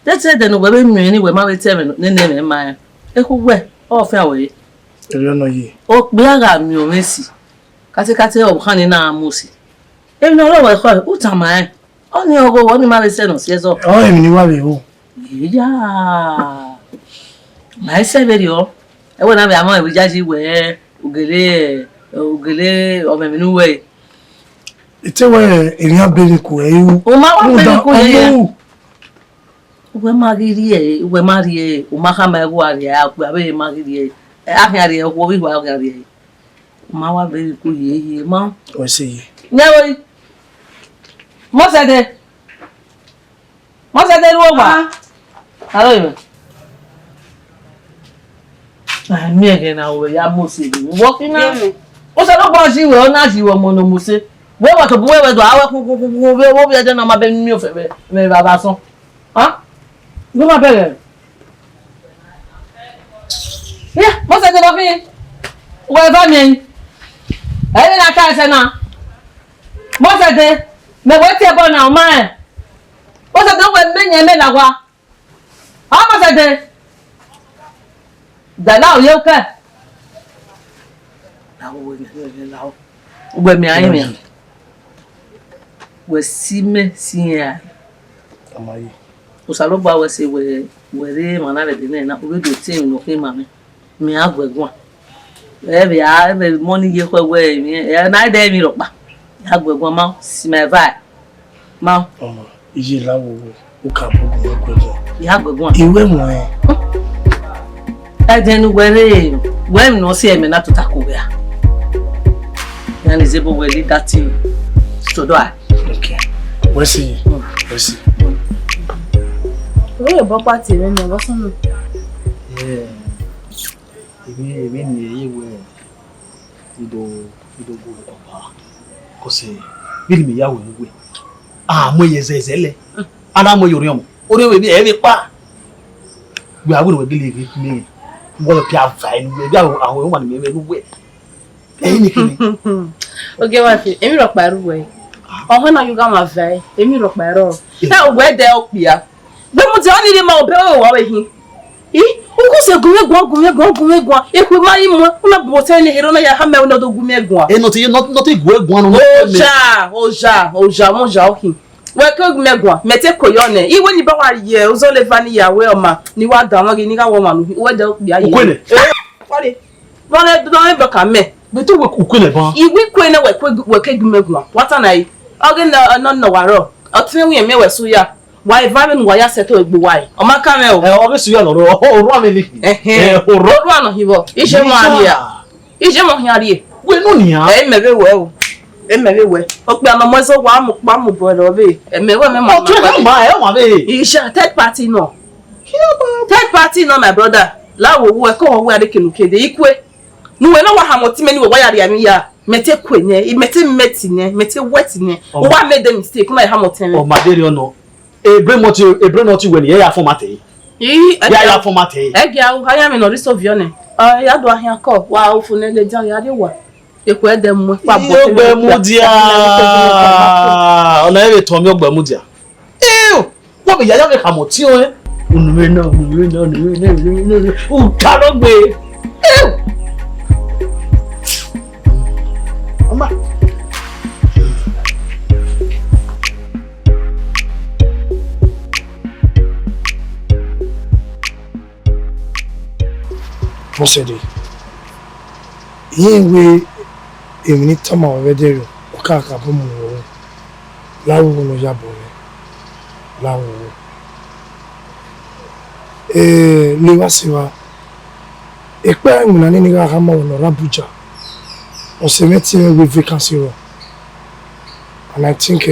Tete de no we mi ni we ma we teme ne me ma. E ku we o fe awe. Ere no yi. O gbe ara mi o mesi. Kate o kan ni na amusi. E no lo we ko o ta ma e. O ni ogo wo ni ma we se no se so. O emi ni wa we o. Ya. Ma se beri o. E wo na be amo e jaji we ogele o me nu we. Ite we eriyan beri ku e yu. O ma wa beri ku e. We magiri e, we mari e, o ma kama e wa ri a ku abe magiri e. E ahia ri e wo wi wa ri e. O ma wa beri ku ye ma. O se ye. Nyewo. Omosede ro wa. Aro yo. Ah mi ege na we ya Omosede. Wo kina. O se lo bo si we o na si wo mo no muse. We wa to bu we do awe kun wo bi e de na ma be mi o fe be me baba son. Ha? Go ma bele. Yeah, Omosede lo fi. We ba mi. E na ka se na. Omosede me we ti e bo na o ma e. Omosede we menye me la wa. Omosede. Da la o ye o ke. La o we la o. We mi ayin mi. We si me si ya. Amayi. Usalo ba we se we re mana le de na o do tin no ke ma mi agwegun. E be money ye ko we mi e na de mi ro pa. Agwegun ma si me vai. Ma ije lawo o ka bo agwegun. Ya agwegun. Iwe mo e. E de nu we no si e me na to tako we a. Yan is able we lead that thing to do. Okay. We see. We see. Oye bo pa ti re ni bo sunu. Èmi ni èyí we Idowu Opa. Ko se bi mi yawo we. Ah mo ye zezele. Ana mo yori omo. Ori we bi e bi pa. we are going to get me. What a piano fine. We go our one me way. Anything. Okay, what? Emi rock by way. Oh, when you got my vai, Emi rock by roll. Now, where the help ya? But what's only the mouth over him? Who say go? If we marry more, una botany here on your hammer, not do gumegua. And not a good one. Monja, him. Where could Megua, Mete Coyone, even if I year, was only Vania, well, ma, ni what down again, nigga woman, who don't be a year. Sorry. Don't ever come me. But you work Ukuleba. If we queen away, work Megua. What an I? Again, not know where. I'll tell me a mere suya. Why, Vivin, why I settle it, why? Oh, my camel. Obviously, you know, oh, Ramily. Run, he will. Is your man here? Is your man here? We're no near. Eh, maybe well. Everywhere. Okay, I'm a so one brother of it. And maybe my third party no. Third party no, my brother. La will work on where they can the equal. No, I know how much many why are you? Mete queen, it met him mete wetting. What made them mistake my Hamilton? Oh, my dear, no. A brain what you when you are for Mate. Yeah, for Mate. I am in a list of your name. I do a hair call. Wow, for the Jaya. Ekwe dem mo pa bo Mudia ona ere to mi ogba mudia wo be yaya me kamo ti o unwe na u karo gbe Oma Omosede yewe èmi ní tọ́mà ọ̀rẹ́dẹ̀ rẹ̀ ọ̀ká àkàbọ̀ mọ̀ ọ̀rọ̀ láwùwọ̀ lọ yàbọ̀ rẹ̀ láwùwọ̀. Lè wá sí wa ìpẹ́ ìmùnà ní nígbà àhámọ́ ọ̀nà Abuja ọ̀sẹ̀ mẹ́tí wí vacancy rọ̀ and I think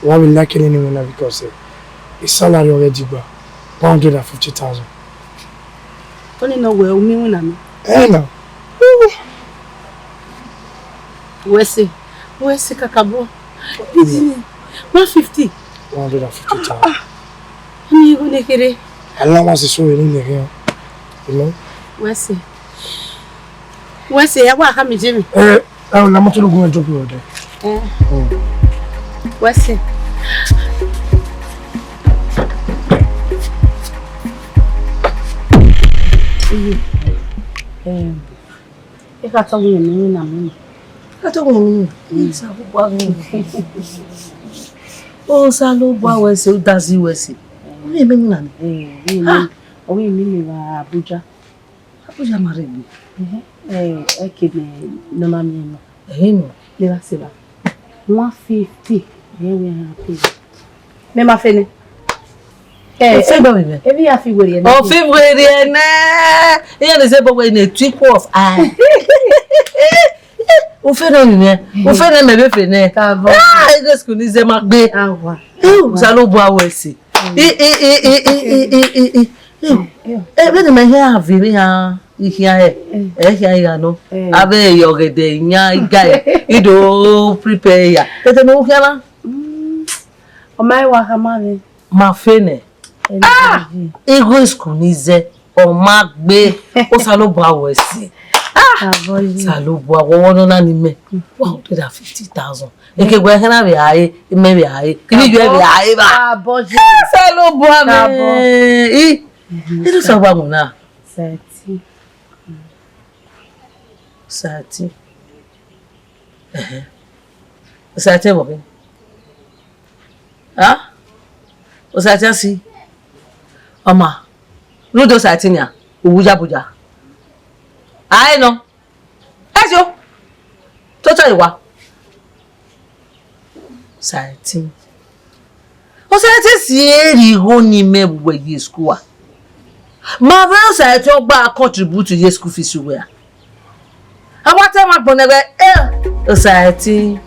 why we like it anyway because his salary already gba 150,000. Ó ní náà wẹ̀ omi wùnà mi. Náà. Where's Kakabo? 150. 150,000. You go nekere. Allowance is so in here. You know? Where's ya wa ka mi jemi? Na mo tún gun Njoku ode. Where's if I told you na me. Atọ́gùn mi ìsàbùgbà mi. Ó sá ló bá wẹ̀sẹ̀ ó dá sí wẹ̀sẹ̀. Orí èmi nà ní. Orí mi ni wà Abuja. Abuja máa rẹ̀ mi. Kéde nọ́mà mi nù. Nù. Lè wá sí wa. 150. Mẹ́ máa fẹ́ ni. Fẹ́ gbọ́ mi bẹ́ẹ̀. Ebi yà fi wèrè ẹ̀ náà. Ọ̀ fi wèrè ẹ̀ náà. Ìyẹn lè ṣe gbogbo ẹ̀ ní twinkle of eye. O fẹ́ràn nìyẹn o fẹ́ràn mẹ́bẹ́ fẹ́ràn ẹgbẹ́ sùkúl ní zẹ́ máa gbé ṣá ló bu awọ ẹ̀sìn bẹ́ẹ̀ ni mo hẹ́ àfìrí ha ìhìá ẹ̀hìá ìyànà abẹ́ ẹ̀yọ̀ ọ̀gẹ̀dẹ̀ ìyá ìgá ẹ̀ ìdò prepare ẹ̀yà tètè ní o hẹ́ lá. Ọmọ ẹ̀wà ha máa ní. Máa fẹ́ràn ẹgbẹ́ sùkúl ní zẹ́ ọ̀ máa gbé ó ṣá ló bu awọ ẹ̀sìn. Salobo awowo na ni me 150,000. Eke gbe kana be aye, me be aye. Kini ju e be aye ba. Aboje. Salobo ame. Edo so ba mo na. 30. 30. Sate bo. Ah? O sate si. Oma. Rudo sate ni a. Obuja buja. Ai no. Ejo. Toto iwa. Sate. O sate si eri ho ni mebuwe ye school a. Ma bra sate o gba contribute to ye school fees we a. Awate ma gbon egbe o sate.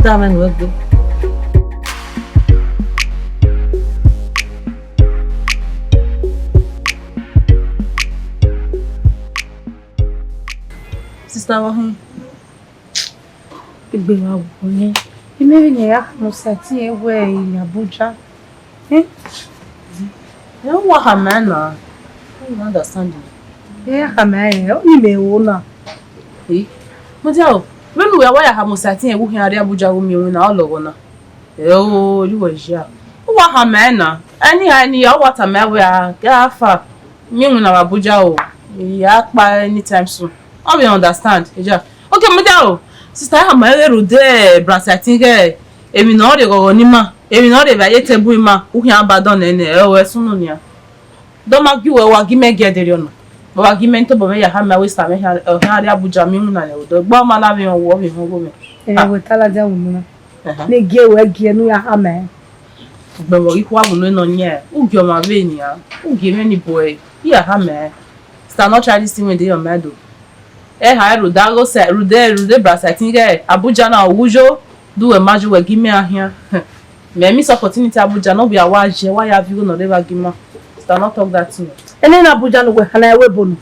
Da men we gbe. Sister wa igbe wa wo yen imeri ni ya mo se ti ewe in Abuja You don't want her man now. I don't understand you. Yeah, her man. Only me owner. Eh? Mother, when we are why I have Mosati and working at Abuja with me in all over. Oh, you were here. Who want her man now? Any what a man we are. Get far. Me in Abuja. Yeah, by anytime soon. I will understand. Okay, Mother. Sister, I have my little day, Brasating. Emi no de go nima emi no de ba yete bu ima u hia badon ene e we sunu nia do ma gi we wa gi me ge de no wa gi me nto bo me ya ha ma we sta me ha ha de Abuja mi hu na le do gba ma la mi wo mi hu go me we tala ja wu na ne ge we gi nu ya ha me gbe wo ri kwa bu no nye u gi o ma be ni a u gi me ni boy ya ha me sta no try this thing with your medo ha ru da go se ru de Brasating Abuja na Owujo do a major will give me a here. Me miss opportunity Abuja no be a wage why have you no never give me. Stand not talk that to me. And then Abuja no we hana we bonu.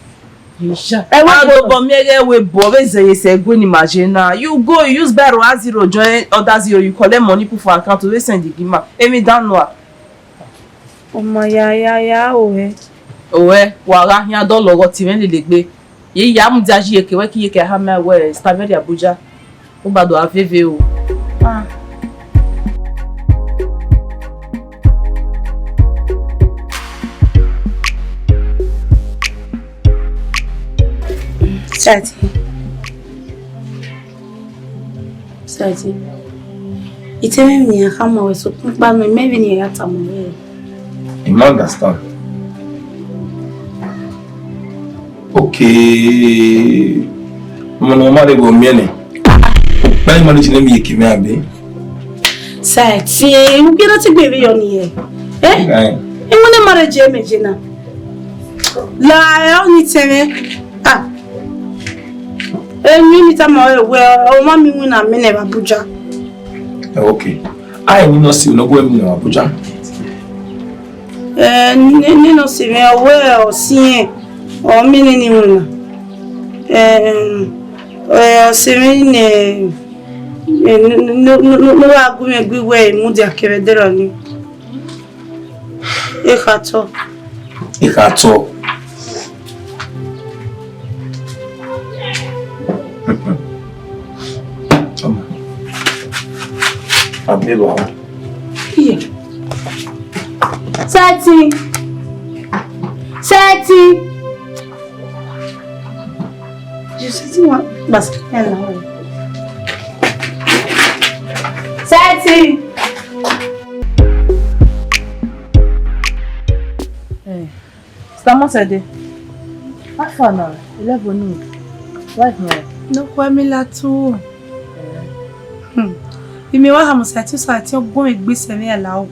Yisha. I want go me we bobe say go ni imagine na. You go use biro as zero join other zero you collect money put for account we send the give me. Emi dan no. Oh my ya owe. Owe wa ra yan do logo ti wen le gbe. Ye ya mu daji ye ke we ki ye ke ha me we stand very Abuja. O ba do aveve o. Sati. Ite mimi ya kama we so ba me maybe ni ya tamu. You understand? Okay. Mama mama de go miene. Báyìí mo ní ti mi yeke mi abi. Sati, u bi na ti gbe bi yo ni e. E mo na marriage meje na. La o ni teme. Mi ta ma we o ma mi na me ne Abuja. Okay. I ni no si no go mi na Abuja. Ni no si me we o si o mi ni wona. O si mi ne no agume gwiwe mu dia kevedero ni. E khato. Abelo. Here. Sati. Je sais moi parce que elle là. Sati. Omosede. Afana, lève nous. Wife me. No kwa mi la tu. Imi wa Omosede so ati ogun egbe se mi ala o.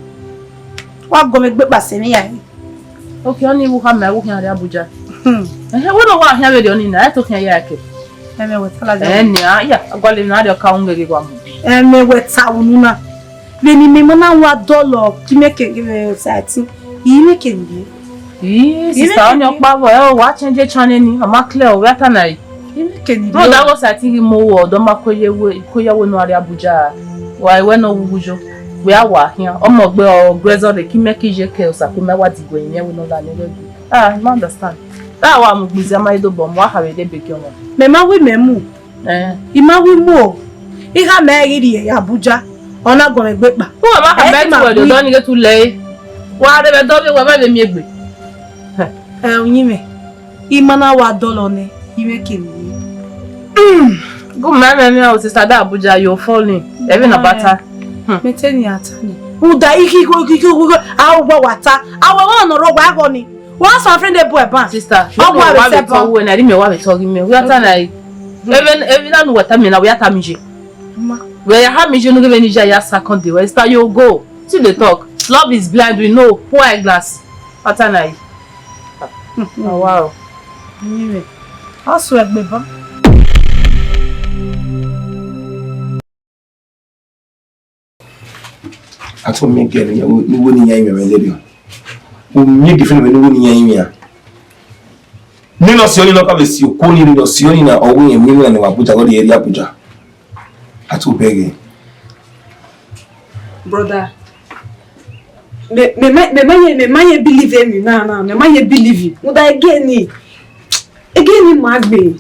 Wa go me gbe pa se mi ya. Okay, oni wo ha me wo kan Abuja. Wo no wa hia we de oni na, e to kan ya ke. Eme we tala ja. Ni ya, agwale na de ka ngege gwa mu. Eme we ta wonu na. Le ni me na wa dollar ki meke give sati. Yi meke ndi. Sister on your power, wa change channel ni, o ma clear o weta na yi. Yi meke ndi. No da go sati mo wo do ma koyewo no Abuja. Wa we no wujo. We are here. Omo gbe o grezo de ki meke je ke o sa ko mewa digbo yen we no da ni leju. You understand. That wa mu gbizi ama ido bo mo ha we de beke ono. Me ma wi memu. Ima wi mu o. Iha me ri Abuja. Ona go me gbe pa. Wo ma ha be to do ni ke tu le. Wa de be do be wa ba be mi egbe. Onyime. Imana wa dollar ne. Iwe kemi. Go me o sister da Abuja you falling. Even na bata. Meteni atani. Uda iki awu gba wata. Awu wa no ro gba go ni. One so friend dey boy ban. Sister, you know what we talk when I me wa we talk me. We are tan like even na wata me na we ata mije. We ha mije no give Nigeria ya second day. We start you go. See the talk. Love is blind, we know. Pour a glass. Ata na. Oh wow. Anyway. Aso egbe ba. Ato me get ni wo ni yan me le dio. O mi different me wo ni yan ya. Ni no si oni no ka be si o ko ni no si oni na owo yen mi na ni Abuja go the area Abuja. Ato bege. Brother. me may believe me now. Me may believe you. Would I again magbe.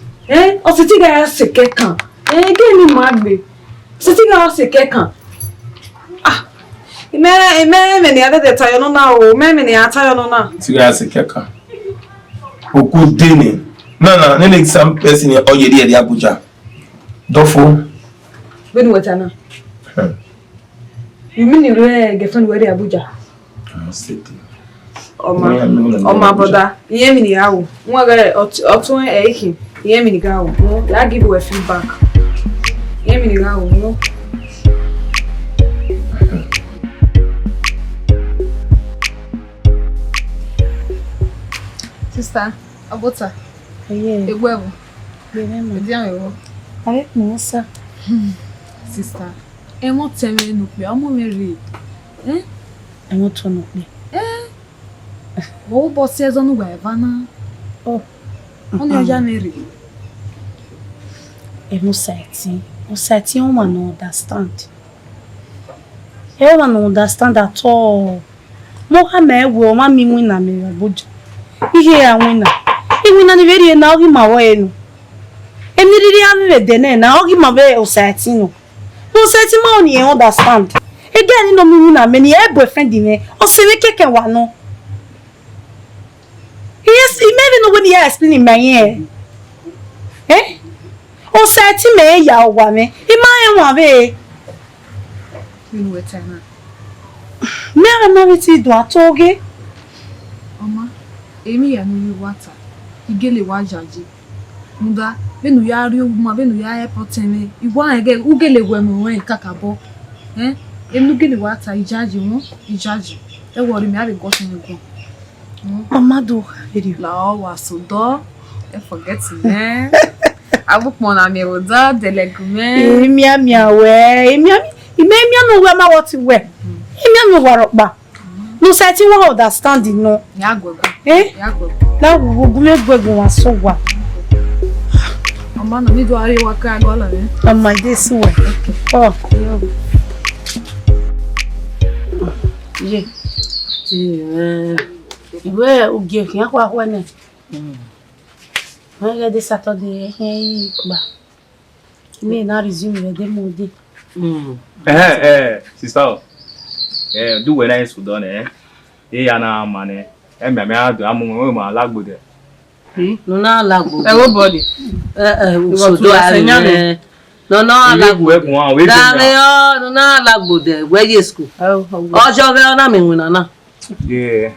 O se ti ga se kekan. Again ni magbe. Se ti ga se kekan. Ah. Me ni ade de tayo no na o. Me ni atayo no na. Ti ga se kekan. Oku deni. Na ne exam person e oyede e Abuja. Dofo. Benu wetana. You mean you girlfriend were Abuja? Omosede. Oma brother, iye mi ni awo. Won ga otun ekin. Iye mi ni ga awo. I give you a feedback. Iye mi ni ga awo. Sister, abota. Oye. Egwewo. Bemema. Edian ewo. Avec moi ça. Sister, e mo teme nu pe omo mi re. E mo to no pe. Wo bo se zo nu gba evana. Oh. Oni oja mi re. E mo sati o man understand. E man understand at all. Mo ha me wo ma mi win na me Abuja. Ihe ya win na. I win na ni very na ogi ma wo enu. Emi riri ame de na na ogi ma be o sati no. O sati ma oni understand. Again no mi win na me ni e boyfriend me. O se we keke wa no. Yes, he maybe no when he explain my ear. O sati me ya wa me. I ma wa be. You wetana. Me am na ti do atoge. Oma, emi ya nu wata. Igele wa jaji. Muda, benu ya ri oguma, benu ya airport me. Iwa ege ugele we mu wen kakabo. Emi ugele wata ijaji won, ijaji. E worry me, I be gotten you. Amado video. La wa so do. E forget me. Abu pona me oda delegume. Emi amia we, emi no we ma what we. Emi am warokpa. No sati wa understand no. Ya gogo. Ya gogo. La wo gume gbegun wa so wa. Mama no need worry wa ka gola me. On my day so we. Oh. Ye. Iwe ogie kian kwa ne. When the Saturday ba. Me na resume the demo day. Sister. Do when I Sudan ya na mane. Me adu amu ma lagbode. No na lagbo. Everybody. Sudo are. No lagbo. No na lagbo de. Where you school? Ojo ve na me wina na. Yeah.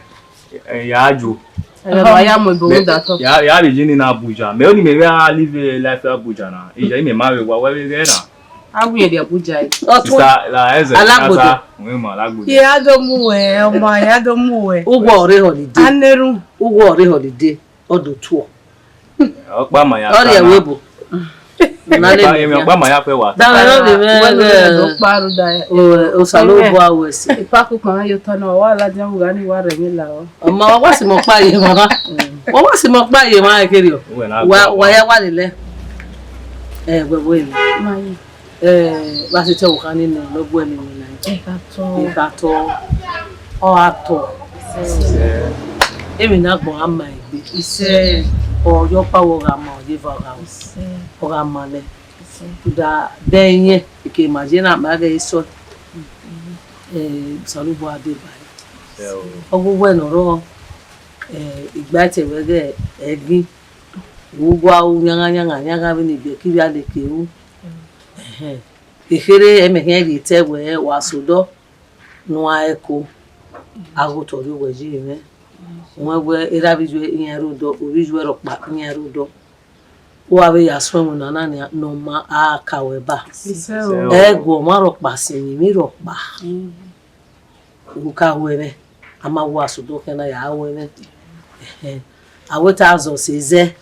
Ya aju. Ya mo go that. Ya be jini na Abuja. Me only me live life Abuja na. Ija me marry wa we there na. Abu ye de Abuja. Sister la eze. Alagbo. We ma lagbo. Ya do mu we, omo ya do mu we. Ugwo ore holiday. Aneru. Ugwo ore holiday. Odo tour. Okpa ma ya. Ore webo. Na le me okpa ma ya fe wa. Da no de me. Do paru da. O salo bo awesi. Ipaku kan yo tan wa la jan wa ni wa re mi la o. Ọmọ wa si mo pa ye mama. Wọ́n wá sí mo pa ye ma kiri o. Wa ya wa lele. Gbogbo emi. Ba se te wo kan ni logbo emi ni na. Ika to. O ato. Emi na gbon ama igbe. Ise o yo pa wo ga ma o je va ga. O ga ma le. Da denye ke imagine ma ga iso. Salo bo ade ba. Ogwo we no ro igba tewege egin ugwa nyanga bi ni be ki bi ade kewu ekere emehen ri tewe wa sodo no aeko agoto ri weji me won we era bi ju yen rodo ori ju eropa yen rodo o ave ya so mu na ni no ma akawe ba ego ma ropa si mi ropa uka we ama wa sodo kana ya we awota azo seze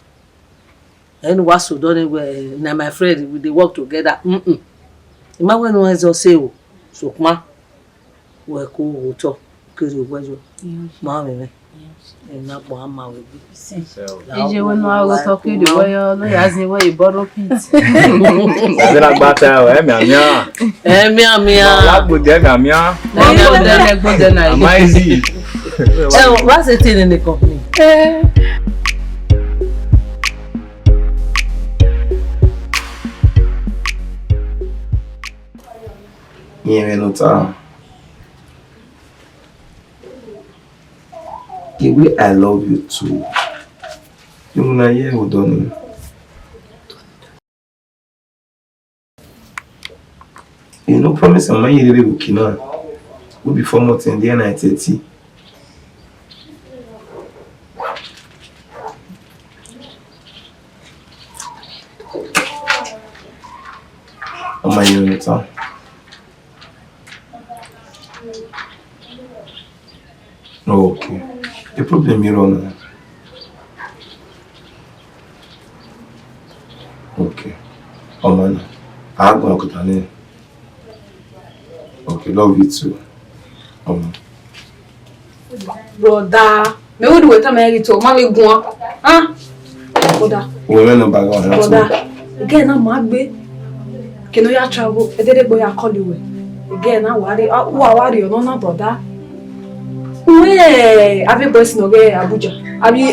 and was so done na my friend we dey work together ima we no azo se o so kuma we ko hoto kiri gwajo ma me Na bo ama we bi. Eje we no ago talk the way no yazi we you borrow pit. Ze la gbata o mi amia. Mi amia. La gbode mi amia. Na gbode na. Amazing. What's it in the company? Yeah, no time. The way I love you too. You know, yeah, we done. You know, promise I'm not really looking on. We'll be for more than the 9:30. I'm my unit. Oh, okay. The problem is wrong. Okay. Oh man, I'm going to go down. Okay, love you too. Brother, me would wait a minute to mommy go. Ah, brother. Women no bag on. Brother, again I'm mad be. Can you travel? I did boy I call you. Again I worry. Who are worry? You know, brother. Wait, have you boys no get Abuja? Have you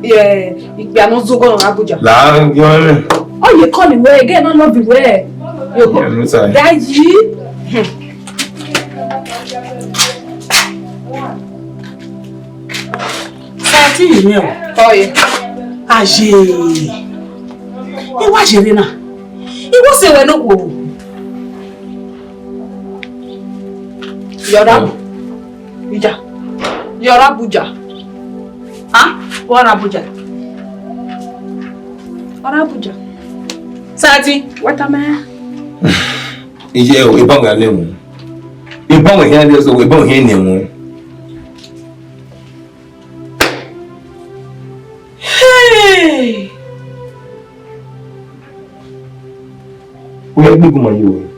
yeah, you are not so good on Abuja. La, you know. Oh, you call me where again? I love you where. You go. Daddy. Sati ni o. Oh yeah. Aje. E wa jere na. E wo se we no wo. Yora. Ija. Yora Abuja. Ah? What Abuja? What Abuja? Sati, what am I? Ije o ibon ga lemu. Ibon we here dey so we ibon here ni mu. Hey! We are big man you.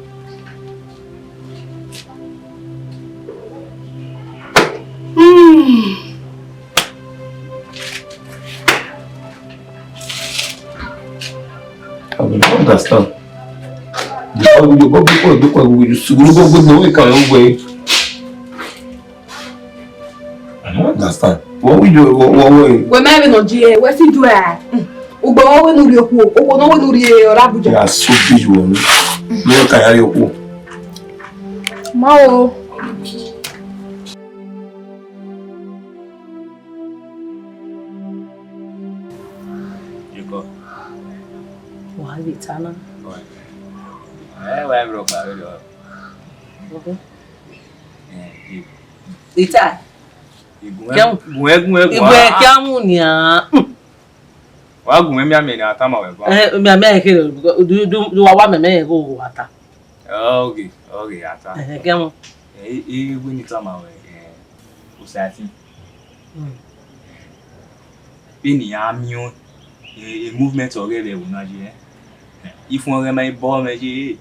I don't understand. You go I don't understand. What we do? What we? We marry no GA. What's he do? Ugbo we no ri oku. Owo no we no ri Abuja. You are so big one. No carry oku. Mao. Why be tana? Why bro ka lo. Okay. Ita. Igwe kyamu ni a. Wa gun mi ame ni atama we ba. Mi ame ke do wa me go ata. Okay, ata. Kyamu. We ni tama we. Usati. Bini amion. A movement already we na je. If one my ball me je.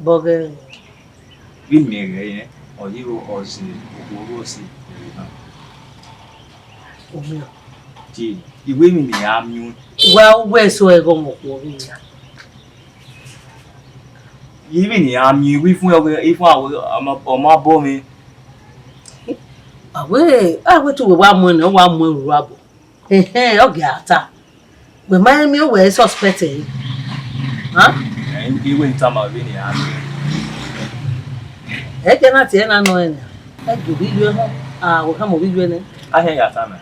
Boge. We me re or you or see go see. Omi. Ji, iwe mi ni amion. Well, where so e go mo ko ri ya. Even ni amion we fun if my ball me. Awe to we wa mo na wa mo ru abo. Oge ata. We mind me we suspected. Huh? Iwe ntama we ni amion. E ke na tie na no ene. E do video ho. Wo ka mo video ne. Ahia ya tama.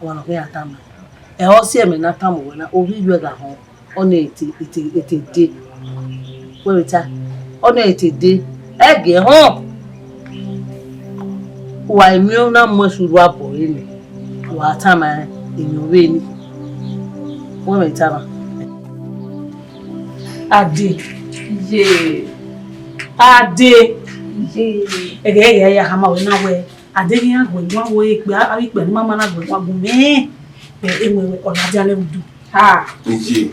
Wano ke atama. E o si eme na tama we na o video ga ho. Ona eti de. We wita. Ona eti de. E ge ho. Wa mi o na mo suru abo ene. Wa tama enyowe ni. We wita. Ade. Ye. Ade. Ye. Ege ya hama we na we. Ade ni agbo nwa we pe ari pe ni mama na agbo wa gun me. Pe enwe olaja le rudu. Ha. Ije.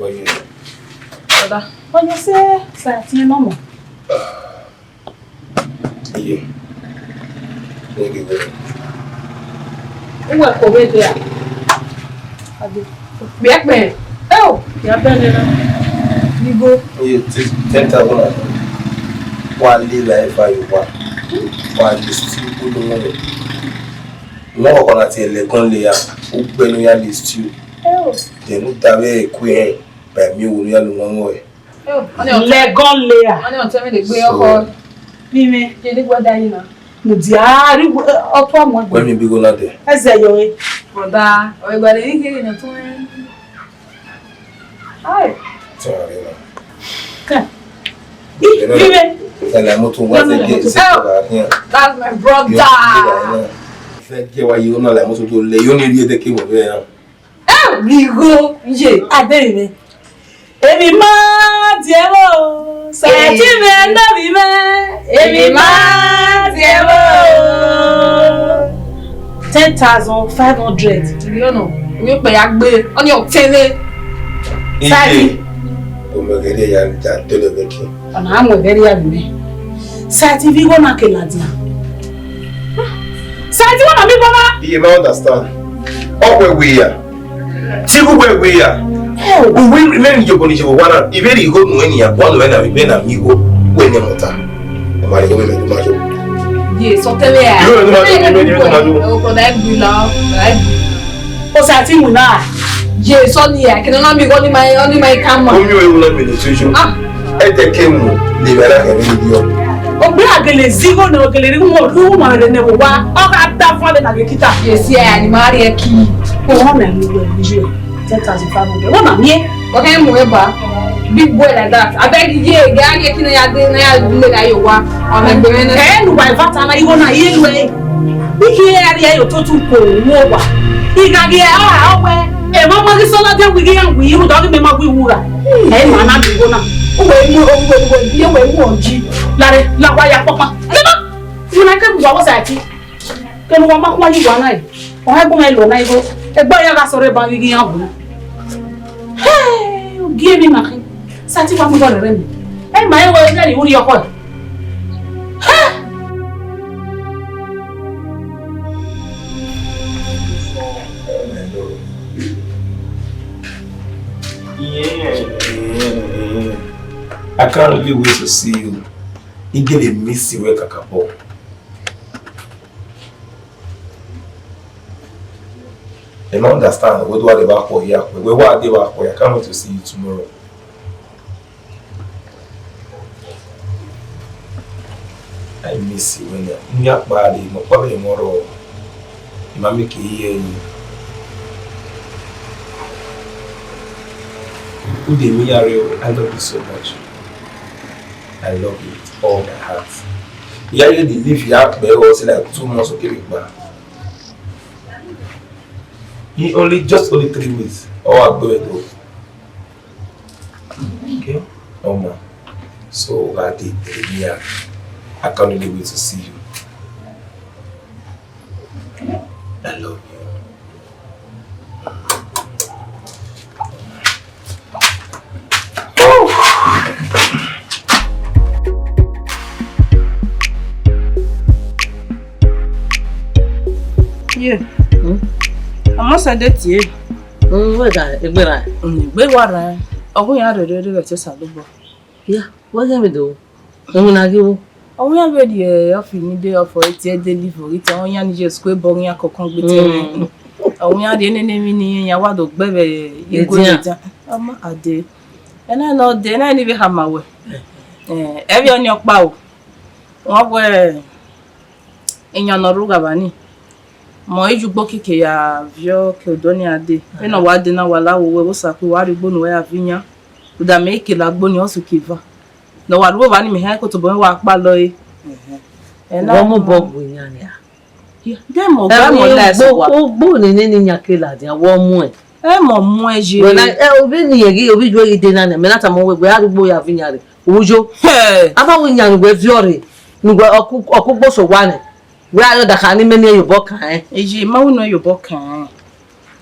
Oye. Brother. Oye se sa ti no mo. Iye. Uwe ko we there. Ade. Be ekpe. Oh, ya bele na. We go. You take 10,000. One day life you want. One day still good money. No gonna tell le kon le ya. O gbe no ya list you. Oh. Then no tabe queen by me wo ya lo mo e. Oh, le gon le ya. Oni on tell me dey gbe oko. Bi me, je ni gbo da yin na. Mo di ari opo mo. When me be go na there. Eze yo e. Broda, o gba le ni kiri na tun. Ai. Sorry na. Vive. La moto wa se get se here. That's my brother. Fe je wa yi na la moto to le yo ni ri de ke mo be yan. Ligo, ye, ade mi. Ebi ma diemo, sa ti me na bi me. Ebi ma diemo. 10,500. You know, mi pe agbe, oni o tele. Sadi. O me gere ya ja tele beki. Ona amo very ya bi. Sadi vi go na ke ladia. Sadi wa na mi go na. You don't understand. Up where we are. Tibu where we are. We remain in your condition for 1 hour. If you go to any one when I been amigo, when you mota. The money go make majo. Yes, so tell ya. You know majo. O ko da gbi la. O sa ti mu na. Yes, so ni ya. Kina na mi go ni my camera. Omi o ewu na administration. E te kemu le bela ke video. O gbe agele zigo na ogele ri mo lu ma re ne wo wa. O ka da fun le na kita. Yes, ya ni ma ri e ki. O wa na mi go ni 10,500. What am I? Okay, Moeba. Big boy like that. I beg you, get kina ya de na ya le da yo wa. On the Benin. Eh, no by vata na you na ye we. Biki ya yo to ko wo wa. Iga ge we. E mo mo ki so la de wi yan wi ru do me ma wi wura. Eh ma na bi go na. O we mu ye we mu onji. Lare la wa ya papa. Lema. You na ke bu wa sa ti. Ke no ma kwa yi wa na e. O ha gbon e lo na igo. Egba ya ga sore ba wi yan bu. Hey, give me my Sati wa mo re mi. E ma e wo na ri uri oko. I can't really wait to see you. You get a missy work a couple. I don't understand what they were for here. What they were for. I can't wait to see you tomorrow. I miss you when you're body, my probably tomorrow. You might make it here. I love you so much. I love you with all my heart. Yeah, you live here, but also like 2 months of giving back. Just only 3 weeks. Oh, I'll go though. Okay? Oh man. So I did here. I can't really wait to see you. I love you. Yeah. Omosede tie. We ga egbera. Gbe wara. Ogun ya rere rere ti salubo. Yeah, what can we do? We na give. Ogun ya be die ofi ni dey ofo ti delivery ti won ya ni je school bo yan kokan gbe ti. Ogun ya de nene mi ni yan wa do gbebe igo ja. Omo ade. Ena no de na ni be hamawe. Ebi oni opa o. Won we eyan no ruga bani. Mo ejugbo kike ya vio ke odoni ade e no wa de na wala wo we sa ku wa rigbo no ya vinya uda me ke la gbo ni osu kiva no wa rubo ba ni mi he ko to bo wa pa lo e na mo bogbo yan ya dem mo ga mo less wa gbo ni ni nya ke la de wo mu e mo mu e je na obi ni yegi obi jo ide na me na ta mo we ya rigbo ya vinya re ojo aba wo nya ngwe viore ngwe okugbo so wa ne we are the can many you book eji ma wo no you book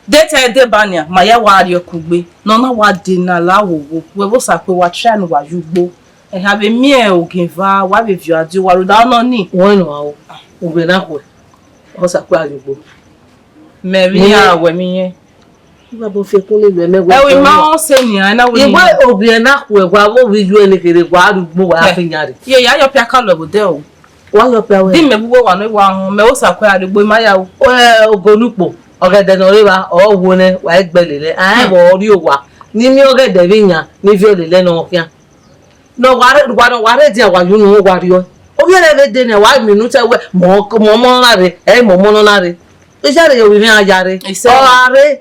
data de bania ma ya wa ari okugbe no na wa de na lawo we bo sa pe wa try no wa yugbo have a mere oginva wa be view adi wa ro da no ni won no o gbe na ko Osa kwa alibo. Mary ya we mi yen. Iba bo fe kun le lo emewe. E we ma o se ni ana we. Ibo obi na ku e gwa wo wi ju ene kere gwa arugbo wa afinyare. Ye ya yo pia ka lo bo de o. Wa yo pia we. Di me buwo wa no wa hun me o sa kwa arugbo ma ya o. Ogolupo ogede no rewa o wo ne wa egbelele an bo ori o wa ni mi ogede bi yan ni fi olele no fian no ware dia wa yunu wa ri o obi ele be de ne wa minu te we mo na re mo no na re isare yo bi mi ajare o are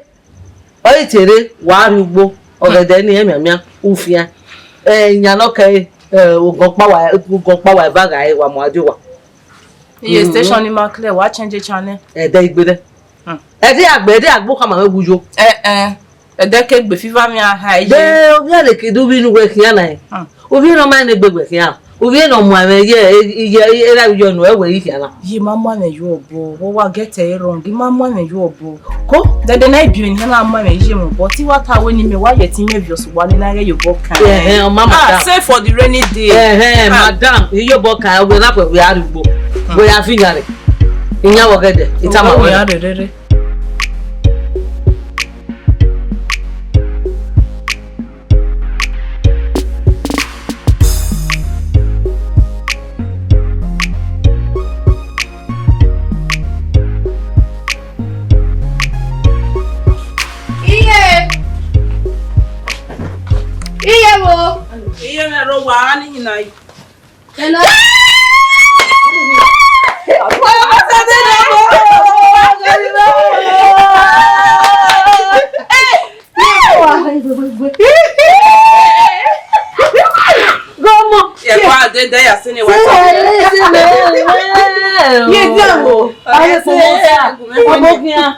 o itere wa ri ugbo ogede ni emiamia ufia yan no kai ogon pa wa ba ga wa mo ajo wa iye station ni ma clear wa change channel de igbede Ede agbo kama we gujo. Ede ke gbe fiva mi aha ije. De obi ale ke do bi nu we kian na. Obi no ma na gbegbe kian. Obi no mo ame ye era bi jo no e we kian na. Yi mama me yo obo. Wo wa get e wrong. Yi mama me yo obo. Ko de na ibi ni na mama me je mo. But what are we ni me wa ye ti me views wa ni na re yo bo kan. Mama. Say for the rainy day. Madam, yo bo kan we na pe we arugbo. We afinyare. Inya wogede itama we arere. Iye wo. Iye me ro wa ni na yi. Ena. Gomo. Ye kwa de ya sini wa. Ye diamo. Aye se abokia.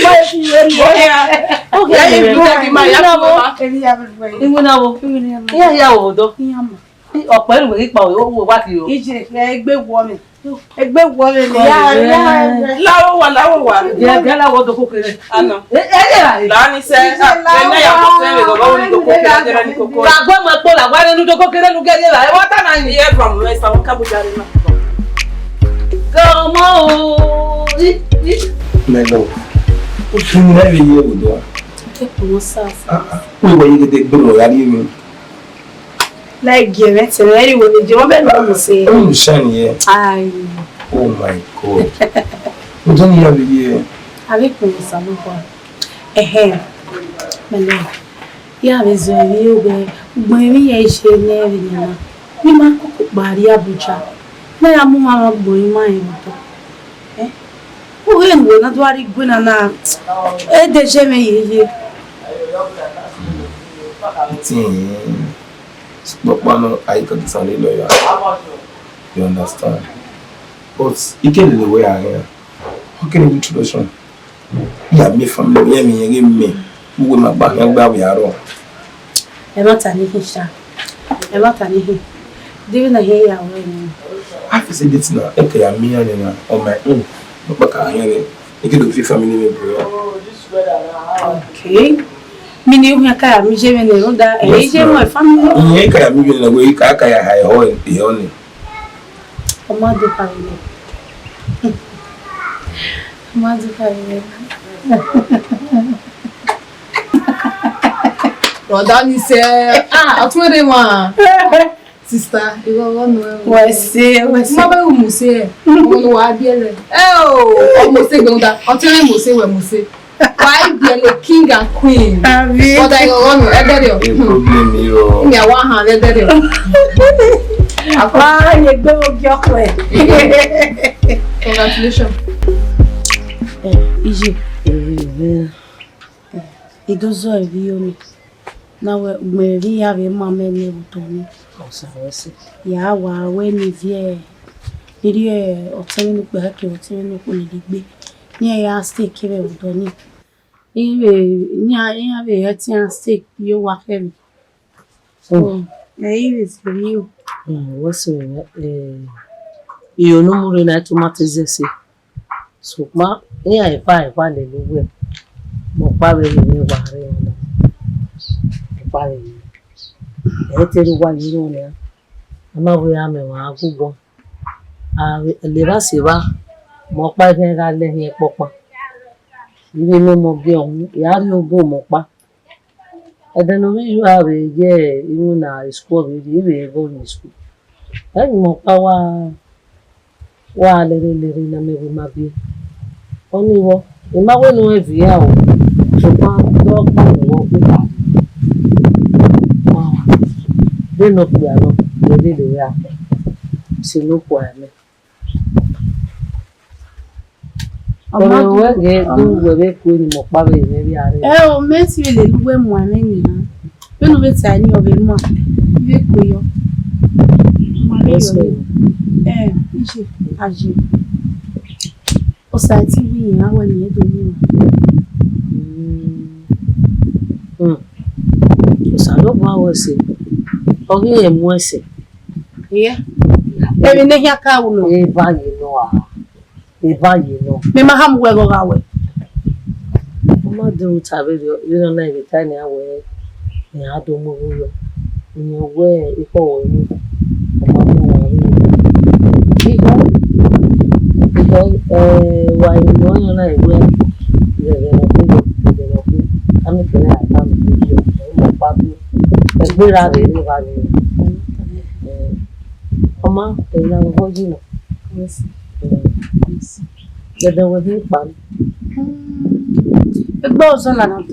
Vai fi weri. Okay, ki ma ya ko. Ingunabo. Ya odo. Ọ̀pọ̀ ìwé ipa owó wá kí o. Ìjì ẹgbẹ́ wọ mi. Ẹgbẹ́ wọ mi ni. Láwọ̀ wà. Jẹ́ láwọ̀ tó kókèrè. Àná. Láàní sẹ́. Ẹ̀nà yà kọ́ sẹ́ rẹ̀ gọ́gọ́ ní tó kókèrè jẹ́rẹ́ ní kókó. Gbàgbọ́ mọ̀ pọ̀ làwọn ẹnu tó kókèrè ló gẹ́gẹ́ rà. Ẹwọ́n tánà ní. Iye from West àwọn kábùjá rẹ̀ náà. Gọ́mọ́ o. Mẹ́lọ. Ó fún mi láì yẹ òdò. Kẹ́kọ̀ọ́ wọn sáà. Wíwọ yìí gẹ́gẹ́ gbọ́dọ̀ yá ní mi. Like get it ready when the job and say Oh shiny. Oh my god. What don't you have here? Avec pour ça non quoi. Melo. Ya bezo yo be mi ya ise ne bi na. Ni ma ko bari Abuja. Na ya mu ma bo ma yin to. O he ngo na do ari gbona na. E de je me yeye. But man, I can sound a lawyer. You understand? But you get the way I am. How can you introduction? Yeah, me family, me, give me. Who will my back and where we are all? I'm not an Hisha. I'm not an Hisha. Didn't I hear you? I have said it's now. Okay, I'm me on my own. But I hear it. You can do your family member. Okay. Mini u haka mi je me no da e je mo family e ka mi bi na we ka ya ha ho e oni Omadu family Omadu family Roda ni se atwere ma sister iwo no we se ma ba mu se wonu wa biele o mo se gbeunda otire mo se we mo se why biele king and queen but I go on edere o problem yo mi awa han edere o apa ye gbe ogi okwe congratulations iji idozo evi omi na we meri ya be mama ni utoni ya wa we ni vie iri otemi pe hake otemi ko ni gbe ni ya stick be utoni ibe ni ya be ya ti stick yo wa fe mi so ibe for you what's iyo no mure na automatizese so ma ya ipa le lowe mo pa be ni wa re ona pare teri wa ni ro ne ama we ame wa agugbo le ba se ba Mopa ga le hin popa. Iwe me mo bi ohun, ya ri ogo mopa. E den no wi you have ye even na school we we go in school. E mopa wa le na me bi ma bi. Oni wo, e ma we no e vi ya o. So pa do pa wo bi pa. Wow. De no pi ano, le ya. Se no po ame. Ọmọ we ge du we be ku ni mo pa be me bi are. O meti le luwe mu ame ni na. Be no beti ani o be mu a. Be ku yo. Ma be yo. Ije aje. O sa ti bi yan awe ni Edo ni ma. O sa lo ba wo se. O ri e mu ese. Yeah. Ebi ne hia ka wo no. E ba ye no a. E ba ye no. Me ma ham we go ga we. Oma do tabe yo no na e ta ni awe. Ni ado mo yo. Ni we e ko wo ni. Oma mo wa ri. Because wa no na e we. Le no ku. Ami kele ata mi yo. Mo pa bi. E gbera re ni ba ni. Oma e la wo ji no. Yes. The way he pan. The boss on an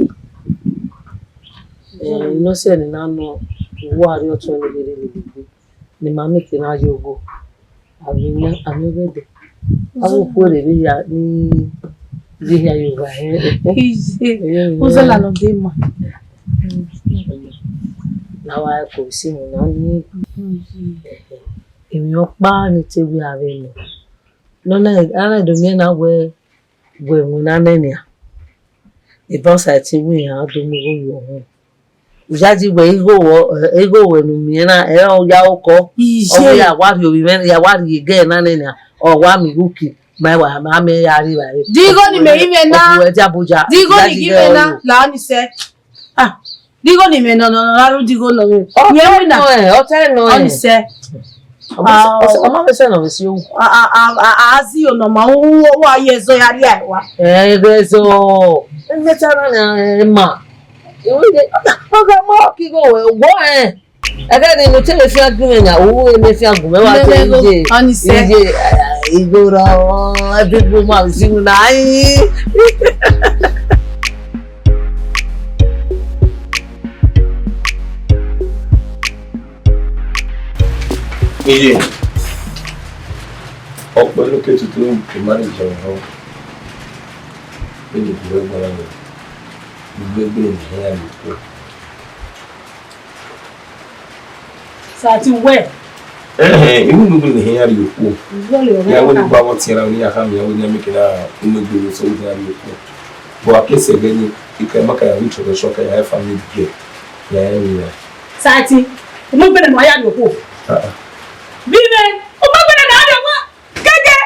No say ni na no wo ari o tun ni ni ma mi ki na yo go. Abi na ami be. Awu ko le bi ya ni bi ya yo ga he. Uzala no de ma. Na wa ko si ni na ni. Emi o pa ni te bi are no. No na ana do me na we mu na nenia. E boss ati mi ya do mu yo ho. Ujaji we ego we nu mi na e o ya oko. O ya wa ri obi me ya wa ri ge na nenia. O wa mi guki mai wa ma me ya ri ba. Digo ni me ime na. Digo ni give na la ni se. Ah. Digo ni me no la ru digo no. Ye na. O te no. Oni se. Ọmọ be se no si o. Azi o no ma wo aye zo ya ri wa. Egezo. Emetara na ma. Iwe de oga mo ki go we wo Ega ni mo tele fi agun enya owo eme fi agun me wa te ije igora adugbo ma si mu na yi. Ije ọ̀pọ̀ lókè tuntun to manage ọ̀rọ̀ ẹni ìwé gbọ́dọ̀ ní ìgbégbé ìhẹ́yà lóko. Sati wẹ̀. Inú gbogbo ìhẹ́yà lóko. Ìyàwó ní bá wọ́n ti ra ní àkàmì ìyàwó ní àmìkìlá inú gbogbo sọ ìhẹ́yà lóko. Bọ̀ akẹ́sẹ̀ gẹ́ni ìkẹ́ mọ́kàyà ní ìṣọ̀rọ̀ ṣọ́kà yà ẹ́ fàmì bíẹ̀ yà ẹ́ rìn. Sati, mo gbẹ̀rẹ̀ mọ́ ayá lóko. Bibe, o ma gbẹ̀rẹ̀ náà dẹ̀ wá. Gẹ́gẹ́.